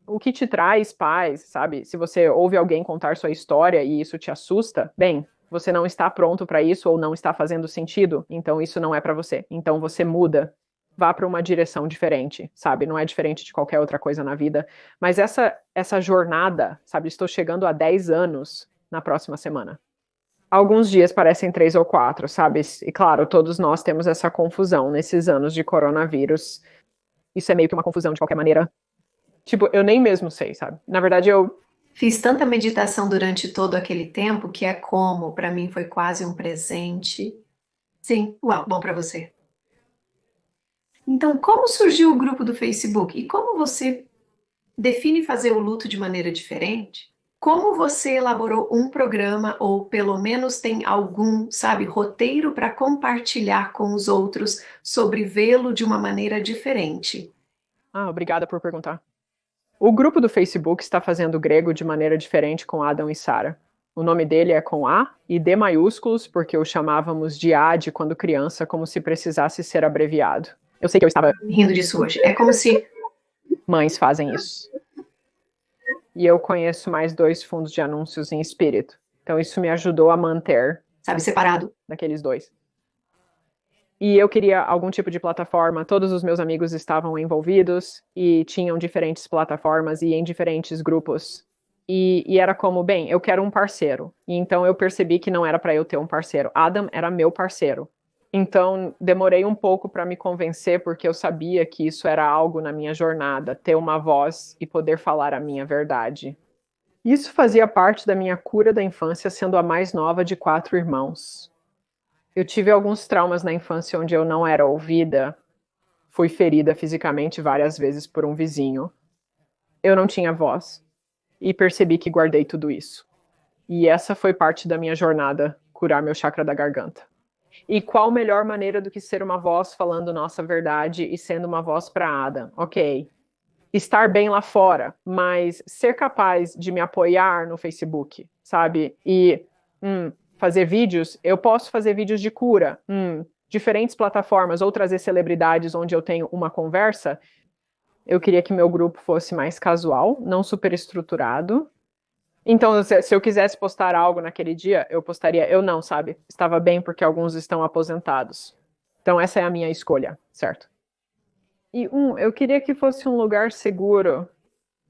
Speaker 1: O que te traz paz, sabe, se você ouve alguém contar sua história e isso te assusta, bem, você não está pronto para isso ou não está fazendo sentido, então isso não é para você. Então você muda. Vá para uma direção diferente, sabe? Não é diferente de qualquer outra coisa na vida. Mas essa jornada, sabe? Estou chegando a 10 anos na próxima semana. Alguns dias parecem 3 ou 4, sabe? E claro, todos nós temos essa confusão nesses anos de coronavírus. Isso é meio que uma confusão de qualquer maneira. Tipo, eu nem mesmo sei, sabe? Na verdade, eu
Speaker 2: fiz tanta meditação durante todo aquele tempo que é como, para mim, foi quase um presente. Sim, uau, bom para você. Então, como surgiu o grupo do Facebook? E como você define fazer o luto de maneira diferente? Como você elaborou um programa, ou pelo menos tem algum, sabe, roteiro para compartilhar com os outros sobre vê-lo de uma maneira diferente?
Speaker 1: Obrigada por perguntar. O grupo do Facebook está fazendo grego de maneira diferente com Adam e Sara. O nome dele é com A e D maiúsculos, porque o chamávamos de Ad quando criança, como se precisasse ser abreviado. Eu sei que eu estava
Speaker 2: rindo disso hoje. É como se
Speaker 1: mães fazem isso. e eu conheço mais 2 fundos de anúncios em espírito. Então isso me ajudou a manter,
Speaker 2: sabe, separado
Speaker 1: daqueles 2. E eu queria algum tipo de plataforma, todos os meus amigos estavam envolvidos e tinham diferentes plataformas e em diferentes grupos. E era como, bem, eu quero um parceiro. E então eu percebi que não era para eu ter um parceiro. Adam era meu parceiro. Então demorei um pouco para me convencer, porque eu sabia que isso era algo na minha jornada, ter uma voz e poder falar a minha verdade. Isso fazia parte da minha cura da infância, sendo a mais nova de 4 irmãos. Eu tive alguns traumas na infância onde eu não era ouvida. Fui ferida fisicamente várias vezes por um vizinho. Eu não tinha voz. E percebi que guardei tudo isso. E essa foi parte da minha jornada, curar meu chakra da garganta. E qual melhor maneira do que ser uma voz falando nossa verdade e sendo uma voz para Adam? Ok. Estar bem lá fora, mas ser capaz de me apoiar no Facebook, sabe? E fazer vídeos, eu posso fazer vídeos de cura, diferentes plataformas, ou trazer celebridades onde eu tenho uma conversa. Eu queria que meu grupo fosse mais casual, não super estruturado. Então, se eu quisesse postar algo naquele dia, eu postaria. Eu não, sabe? Estava bem porque alguns estão aposentados. Então, essa é a minha escolha, certo? E eu queria que fosse um lugar seguro.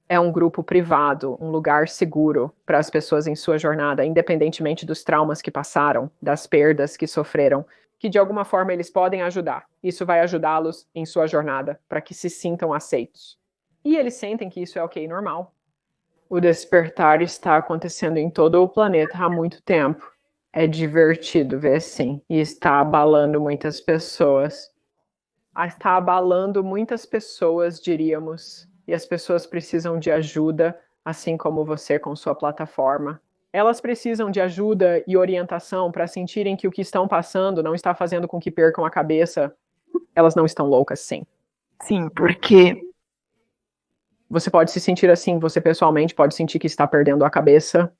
Speaker 1: É um grupo privado, um lugar seguro para as pessoas em sua jornada, independentemente dos traumas que passaram, das perdas que sofreram, que de alguma forma eles podem ajudar. Isso vai ajudá-los em sua jornada, para que se sintam aceitos. E eles sentem que isso é ok, normal. O despertar está acontecendo em todo o planeta há muito tempo. É divertido ver sim, e está abalando muitas pessoas. Está abalando muitas pessoas, diríamos, e as pessoas precisam de ajuda, assim como você com sua plataforma. Elas precisam de ajuda e orientação para sentirem que o que estão passando não está fazendo com que percam a cabeça. Elas não estão loucas, sim.
Speaker 2: Sim, porque
Speaker 1: você pode se sentir assim, você pessoalmente pode sentir que está perdendo a cabeça,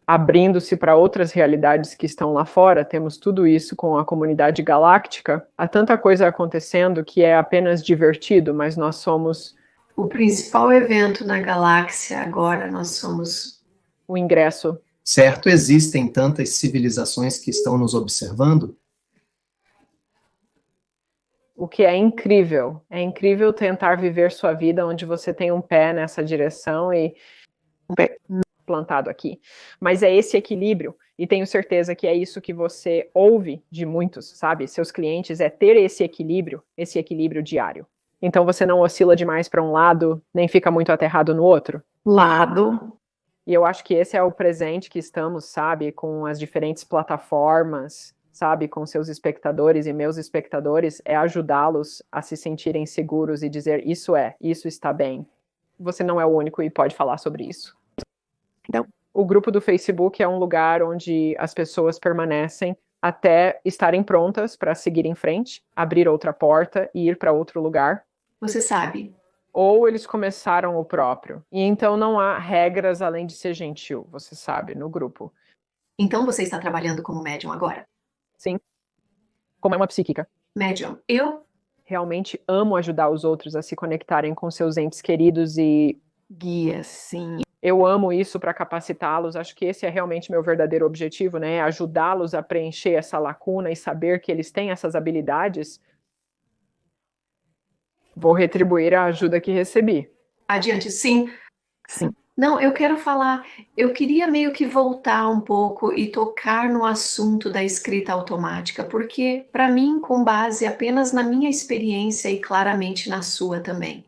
Speaker 1: abrindo-se para outras realidades que estão lá fora. Temos tudo isso com a comunidade galáctica. Há tanta coisa acontecendo que é apenas divertido, mas nós somos
Speaker 2: o principal evento na galáxia agora, nós somos
Speaker 1: o ingresso.
Speaker 3: Certo, existem tantas civilizações que estão nos observando?
Speaker 1: O que é incrível. É incrível tentar viver sua vida onde você tem um pé nessa direção e um pé plantado aqui. Mas é esse equilíbrio, e tenho certeza que é isso que você ouve de muitos, sabe? Seus clientes, é ter esse equilíbrio diário. Então você não oscila demais para um lado, nem fica muito aterrado no outro.
Speaker 2: lado.
Speaker 1: E eu acho que esse é o presente que estamos, sabe, com as diferentes plataformas, sabe, com seus espectadores e meus espectadores, é ajudá-los a se sentirem seguros e dizer, isso está bem. Você não é o único e pode falar sobre isso. Então, o grupo do Facebook é um lugar onde as pessoas permanecem até estarem prontas para seguir em frente, abrir outra porta e ir para outro lugar.
Speaker 2: Você sabe.
Speaker 1: Ou eles começaram o próprio. E então não há regras além de ser gentil, você sabe, no grupo.
Speaker 2: Então você está trabalhando como médium agora?
Speaker 1: Sim. Como é uma psíquica.
Speaker 2: Médium, eu
Speaker 1: realmente amo ajudar os outros a se conectarem com seus entes queridos e
Speaker 2: guias, sim.
Speaker 1: Eu amo isso para capacitá-los. Acho que esse é realmente meu verdadeiro objetivo, né? Ajudá-los a preencher essa lacuna e saber que eles têm essas habilidades. Vou retribuir a ajuda que recebi.
Speaker 2: Adiante, sim.
Speaker 1: Sim.
Speaker 2: Não, eu quero falar, eu queria meio que voltar um pouco e tocar no assunto da escrita automática, porque, para mim, com base apenas na minha experiência e claramente na sua também,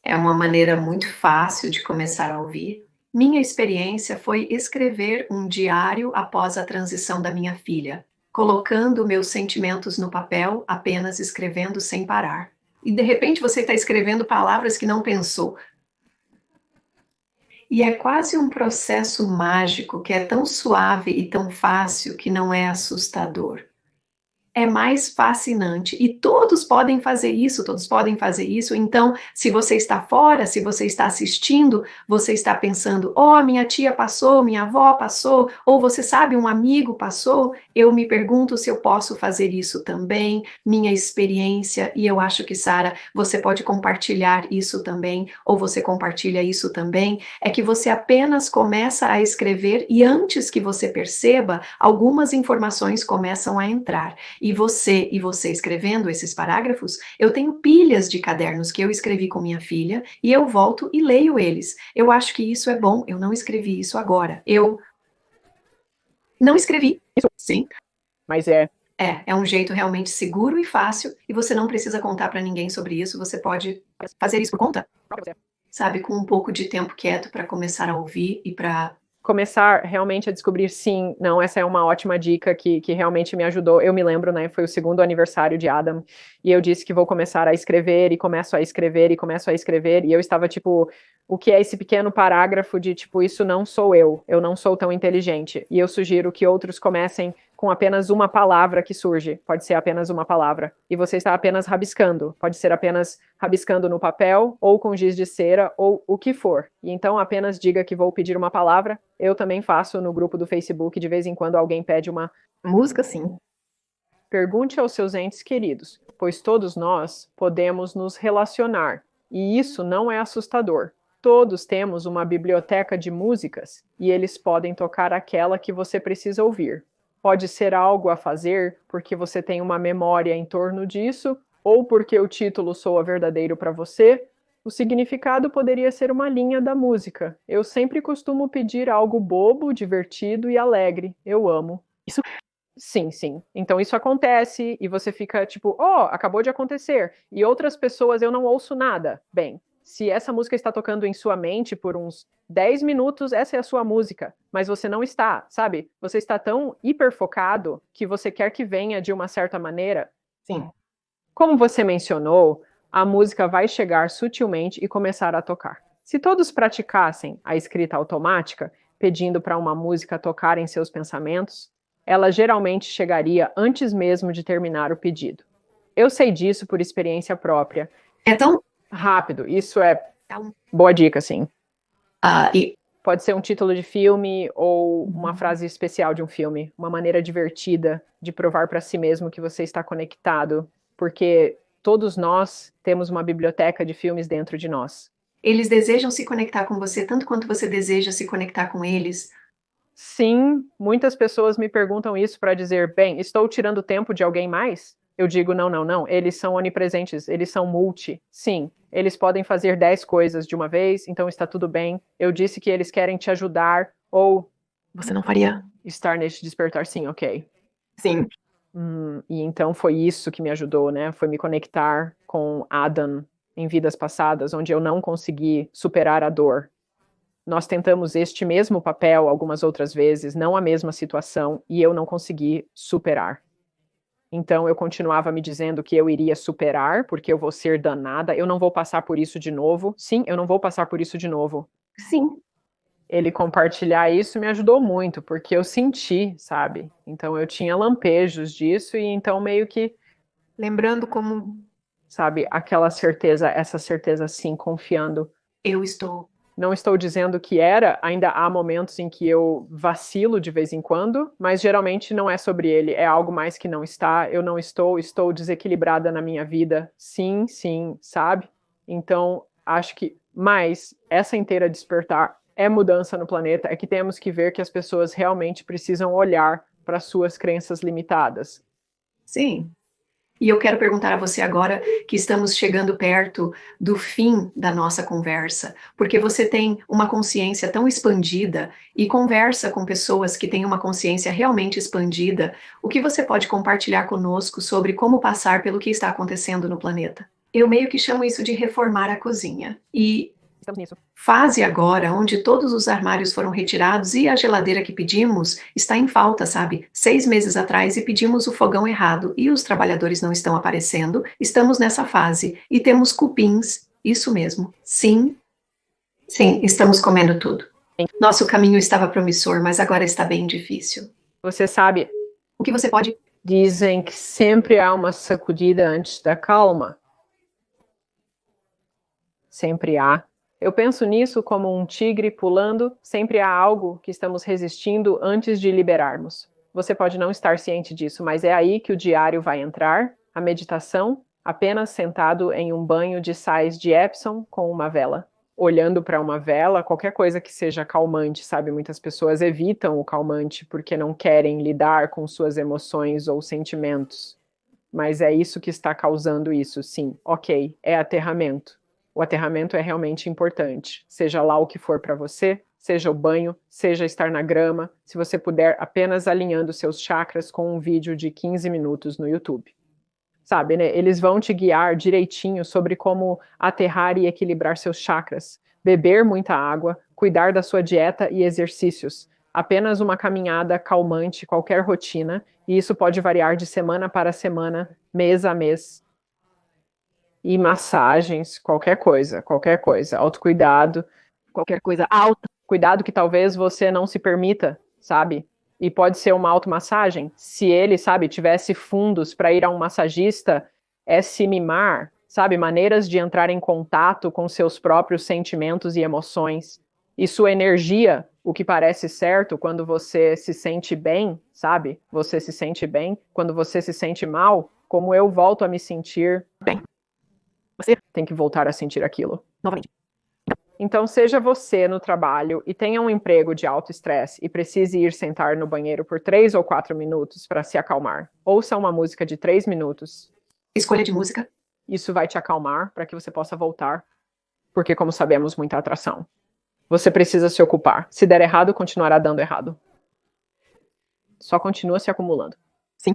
Speaker 2: é uma maneira muito fácil de começar a ouvir. Minha experiência foi escrever um diário após a transição da minha filha, colocando meus sentimentos no papel, apenas escrevendo sem parar. E de repente você está escrevendo palavras que não pensou. E é quase um processo mágico que é tão suave e tão fácil que não é assustador. é mais fascinante. E todos podem fazer isso, todos podem fazer isso. Então, se você está fora, se você está assistindo, você está pensando, oh, minha tia passou, minha avó passou, ou você sabe, um amigo passou, eu me pergunto se eu posso fazer isso também, minha experiência, e eu acho que, Sara, você pode compartilhar isso também, ou você compartilha isso também, é que você apenas começa a escrever e antes que você perceba, algumas informações começam a entrar. E você escrevendo esses parágrafos, eu tenho pilhas de cadernos que eu escrevi com minha filha e eu volto e leio eles. Eu acho que isso é bom, eu não escrevi isso agora. Eu não escrevi isso, sim.
Speaker 1: Mas é.
Speaker 2: É um jeito realmente seguro e fácil e você não precisa contar para ninguém sobre isso, você pode fazer isso por conta, sabe, com um pouco de tempo quieto para começar a ouvir e para
Speaker 1: começar realmente a descobrir, sim, não, essa é uma ótima dica que realmente me ajudou. Eu me lembro, né, foi o 2º aniversário de Adam, e eu disse que vou começar a escrever, e começo a escrever, e começo a escrever, e eu estava, tipo, o que é esse pequeno parágrafo de, tipo, isso não sou eu não sou tão inteligente, e eu sugiro que outros comecem com apenas uma palavra que surge, pode ser apenas uma palavra, e você está apenas rabiscando, pode ser apenas rabiscando no papel, ou com giz de cera, ou o que for, e então apenas diga que vou pedir uma palavra. Eu também faço no grupo do Facebook, de vez em quando alguém pede uma música, sim. Pergunte aos seus entes queridos, pois todos nós podemos nos relacionar, e isso não é assustador. Todos temos uma biblioteca de músicas, e eles podem tocar aquela que você precisa ouvir. Pode ser algo a fazer porque você tem uma memória em torno disso, ou porque o título soa verdadeiro para você. O significado poderia ser uma linha da música. Eu sempre costumo pedir algo bobo, divertido e alegre. Eu amo. Isso? Sim, sim. Então isso acontece e você fica tipo, oh, acabou de acontecer. E outras pessoas, eu não ouço nada. Bem, se essa música está tocando em sua mente por uns 10 minutos, essa é a sua música. Mas você não está, sabe? Você está tão hiperfocado que você quer que venha de uma certa maneira. Sim. Como você mencionou, a música vai chegar sutilmente e começar a tocar. Se todos praticassem a escrita automática, pedindo para uma música tocar em seus pensamentos, ela geralmente chegaria antes mesmo de terminar o pedido. Eu sei disso por experiência própria.
Speaker 2: É tão
Speaker 1: rápido, isso é boa dica, sim.
Speaker 2: E
Speaker 1: pode ser um título de filme ou uma frase especial de um filme, uma maneira divertida de provar para si mesmo que você está conectado, porque todos nós temos uma biblioteca de filmes dentro de nós.
Speaker 2: Eles desejam se conectar com você tanto quanto você deseja se conectar com eles?
Speaker 1: Sim, muitas pessoas me perguntam isso para dizer, bem, estou tirando tempo de alguém mais? Eu digo, não, eles são onipresentes, eles são multi. Sim, eles podem fazer 10 coisas de uma vez, então está tudo bem. Eu disse que eles querem te ajudar, ou...
Speaker 2: Você não faria?
Speaker 1: Estar neste despertar, sim, ok.
Speaker 2: Sim.
Speaker 1: E então foi isso que me ajudou, né? Foi me conectar com Adam em vidas passadas, onde eu não consegui superar a dor. Nós tentamos este mesmo papel algumas outras vezes, não a mesma situação, e eu não consegui superar. Então eu continuava me dizendo que eu iria superar, porque eu vou ser danada, eu não vou passar por isso de novo. Sim, eu não vou passar por isso de novo.
Speaker 2: Sim.
Speaker 1: Ele compartilhar isso me ajudou muito, porque eu senti, sabe? Então eu tinha lampejos disso, e então meio que lembrando como, sabe, aquela certeza, essa certeza sim, confiando.
Speaker 2: Eu estou.
Speaker 1: Não estou dizendo que ainda há momentos em que eu vacilo de vez em quando, mas geralmente não é sobre ele, é algo mais que não está, eu não estou desequilibrada na minha vida, sim, sabe? Então, acho que mais essa inteira despertar é mudança no planeta, é que temos que ver que as pessoas realmente precisam olhar para suas crenças limitadas.
Speaker 2: Sim. E eu quero perguntar a você agora que estamos chegando perto do fim da nossa conversa, porque você tem uma consciência tão expandida e conversa com pessoas que têm uma consciência realmente expandida, o que você pode compartilhar conosco sobre como passar pelo que está acontecendo no planeta? Eu meio que chamo isso de reformar a cozinha. E fase agora, onde todos os armários foram retirados e a geladeira que pedimos está em falta, sabe? 6 meses atrás e pedimos o fogão errado e os trabalhadores não estão aparecendo. Estamos nessa fase e temos cupins, isso mesmo. Sim, estamos comendo tudo. Nosso caminho estava promissor, mas agora está bem difícil.
Speaker 1: Você sabe
Speaker 2: o que você pode
Speaker 1: Dizem que sempre há uma sacudida antes da calma. Sempre há. Eu penso nisso como um tigre pulando, sempre há algo que estamos resistindo antes de liberarmos. Você pode não estar ciente disso, mas é aí que o diário vai entrar, a meditação, apenas sentado em um banho de sais de Epsom com uma vela. Olhando para uma vela, qualquer coisa que seja calmante, sabe? Muitas pessoas evitam o calmante porque não querem lidar com suas emoções ou sentimentos. Mas é isso que está causando isso, sim. Ok, é aterramento. O aterramento é realmente importante. Seja lá o que for para você, seja o banho, seja estar na grama, se você puder apenas alinhando seus chakras com um vídeo de 15 minutos no YouTube. Sabe, né? Eles vão te guiar direitinho sobre como aterrar e equilibrar seus chakras, beber muita água, cuidar da sua dieta e exercícios. Apenas uma caminhada calmante, qualquer rotina, e isso pode variar de semana para semana, mês a mês. E massagens, qualquer coisa, autocuidado, qualquer coisa, autocuidado que talvez você não se permita, sabe? E pode ser uma automassagem. Se ele, sabe, tivesse fundos para ir a um massagista, é se mimar, sabe? Maneiras de entrar em contato com seus próprios sentimentos e emoções. E sua energia, o que parece certo quando você se sente bem, sabe? Você se sente bem. Quando você se sente mal, como eu volto a me sentir bem. Você tem que voltar a sentir aquilo novamente. Então, seja você no trabalho e tenha um emprego de alto estresse e precise ir sentar no banheiro por 3 ou 4 minutos para se acalmar. Ouça uma música de 3 minutos.
Speaker 2: Escolha de música.
Speaker 1: Isso vai te acalmar para que você possa voltar. Porque, como sabemos, muita atração. Você precisa se ocupar. Se der errado, continuará dando errado. Só continua se acumulando.
Speaker 2: Sim.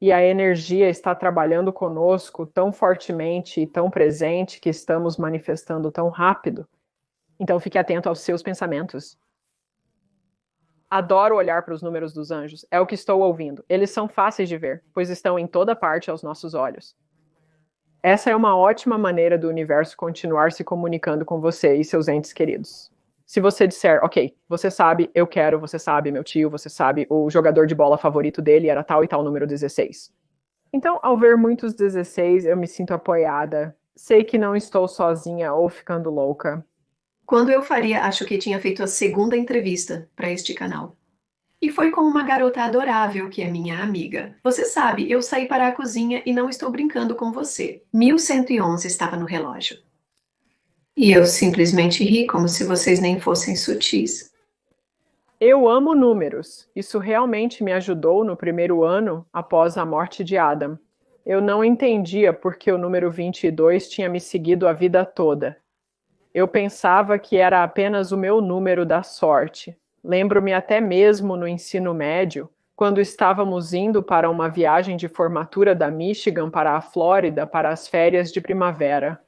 Speaker 1: E a energia está trabalhando conosco tão fortemente e tão presente que estamos manifestando tão rápido. Então fique atento aos seus pensamentos. Adoro olhar para os números dos anjos. É o que estou ouvindo. Eles são fáceis de ver, pois estão em toda parte aos nossos olhos. Essa é uma ótima maneira do universo continuar se comunicando com você e seus entes queridos. Se você disser, ok, você sabe, eu quero, você sabe, meu tio, você sabe, o jogador de bola favorito dele era tal e tal número 16. Então, ao ver muitos 16, eu me sinto apoiada. Sei que não estou sozinha ou ficando louca.
Speaker 2: Quando eu faria, acho que tinha feito a segunda entrevista para este canal. E foi com uma garota adorável que é minha amiga. Você sabe, eu saí para a cozinha e não estou brincando com você. 1111 estava no relógio. E eu simplesmente ri como se vocês nem fossem sutis.
Speaker 1: Eu amo números. Isso realmente me ajudou no primeiro ano após a morte de Adam. Eu não entendia porque o número 22 tinha me seguido a vida toda. Eu pensava que era apenas o meu número da sorte. Lembro-me até mesmo no ensino médio, quando estávamos indo para uma viagem de formatura da Michigan para a Flórida para as férias de primavera.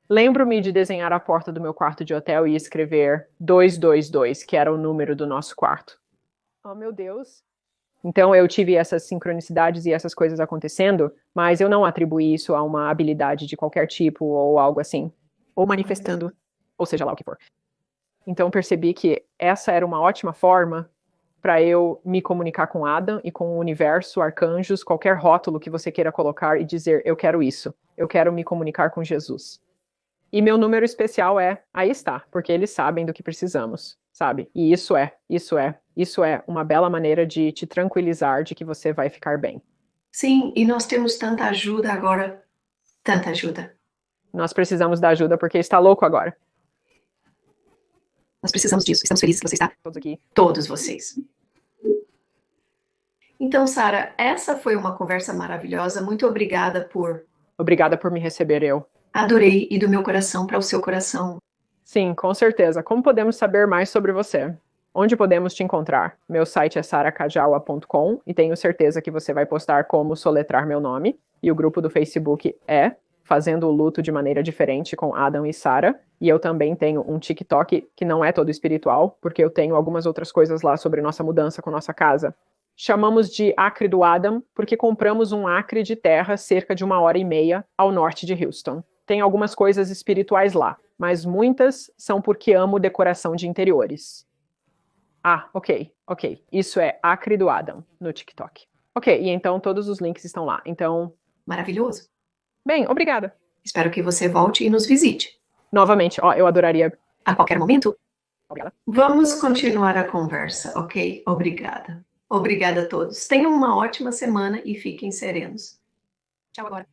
Speaker 1: Lembro-me de desenhar a porta do meu quarto de hotel e escrever 222, que era o número do nosso quarto. Oh, meu Deus! Então eu tive essas sincronicidades e essas coisas acontecendo, mas eu não atribuí isso a uma habilidade de qualquer tipo ou algo assim. Ou manifestando, ou seja lá o que for. Então percebi que essa era uma ótima forma para eu me comunicar com Adam e com o universo, arcanjos, qualquer rótulo que você queira colocar e dizer, eu quero isso. Eu quero me comunicar com Jesus. E meu número especial aí está, porque eles sabem do que precisamos, sabe? E isso é uma bela maneira de te tranquilizar de que você vai ficar bem.
Speaker 2: Sim, e nós temos tanta ajuda agora. Tanta ajuda.
Speaker 1: Nós precisamos da ajuda porque está louco agora.
Speaker 2: Nós precisamos disso. Estamos felizes que você está.
Speaker 1: Todos aqui.
Speaker 2: Todos vocês. Então, Sara, essa foi uma conversa maravilhosa. Muito obrigada por...
Speaker 1: Obrigada por me receber, eu.
Speaker 2: Adorei, e do meu coração para o seu coração.
Speaker 1: Sim, com certeza. Como podemos saber mais sobre você? Onde podemos te encontrar? Meu site é saracajawa.com e tenho certeza que você vai postar como soletrar meu nome. E o grupo do Facebook é Fazendo o Luto de Maneira Diferente com Adam e Sara. E eu também tenho um TikTok que não é todo espiritual, porque eu tenho algumas outras coisas lá sobre nossa mudança com nossa casa. Chamamos de Acre do Adam porque compramos um acre de terra cerca de 1h30 ao norte de Houston. Tem algumas coisas espirituais lá, mas muitas são porque amo decoração de interiores. Ah, ok. Isso é Acre do Adam no TikTok. Ok, e então todos os links estão lá. Então,
Speaker 2: Maravilhoso.
Speaker 1: bem, obrigada.
Speaker 2: Espero que você volte e nos visite.
Speaker 1: Novamente, ó, eu adoraria.
Speaker 2: A qualquer momento.
Speaker 1: Obrigada.
Speaker 2: Vamos continuar a conversa, ok? Obrigada. Obrigada a todos. Tenham uma ótima semana e fiquem serenos. Tchau agora.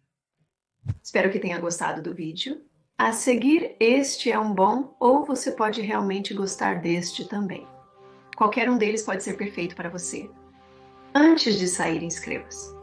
Speaker 2: Espero que tenha gostado do vídeo. A seguir, este é um bom, ou você pode realmente gostar deste também. Qualquer um deles pode ser perfeito para você. Antes de sair, inscreva-se.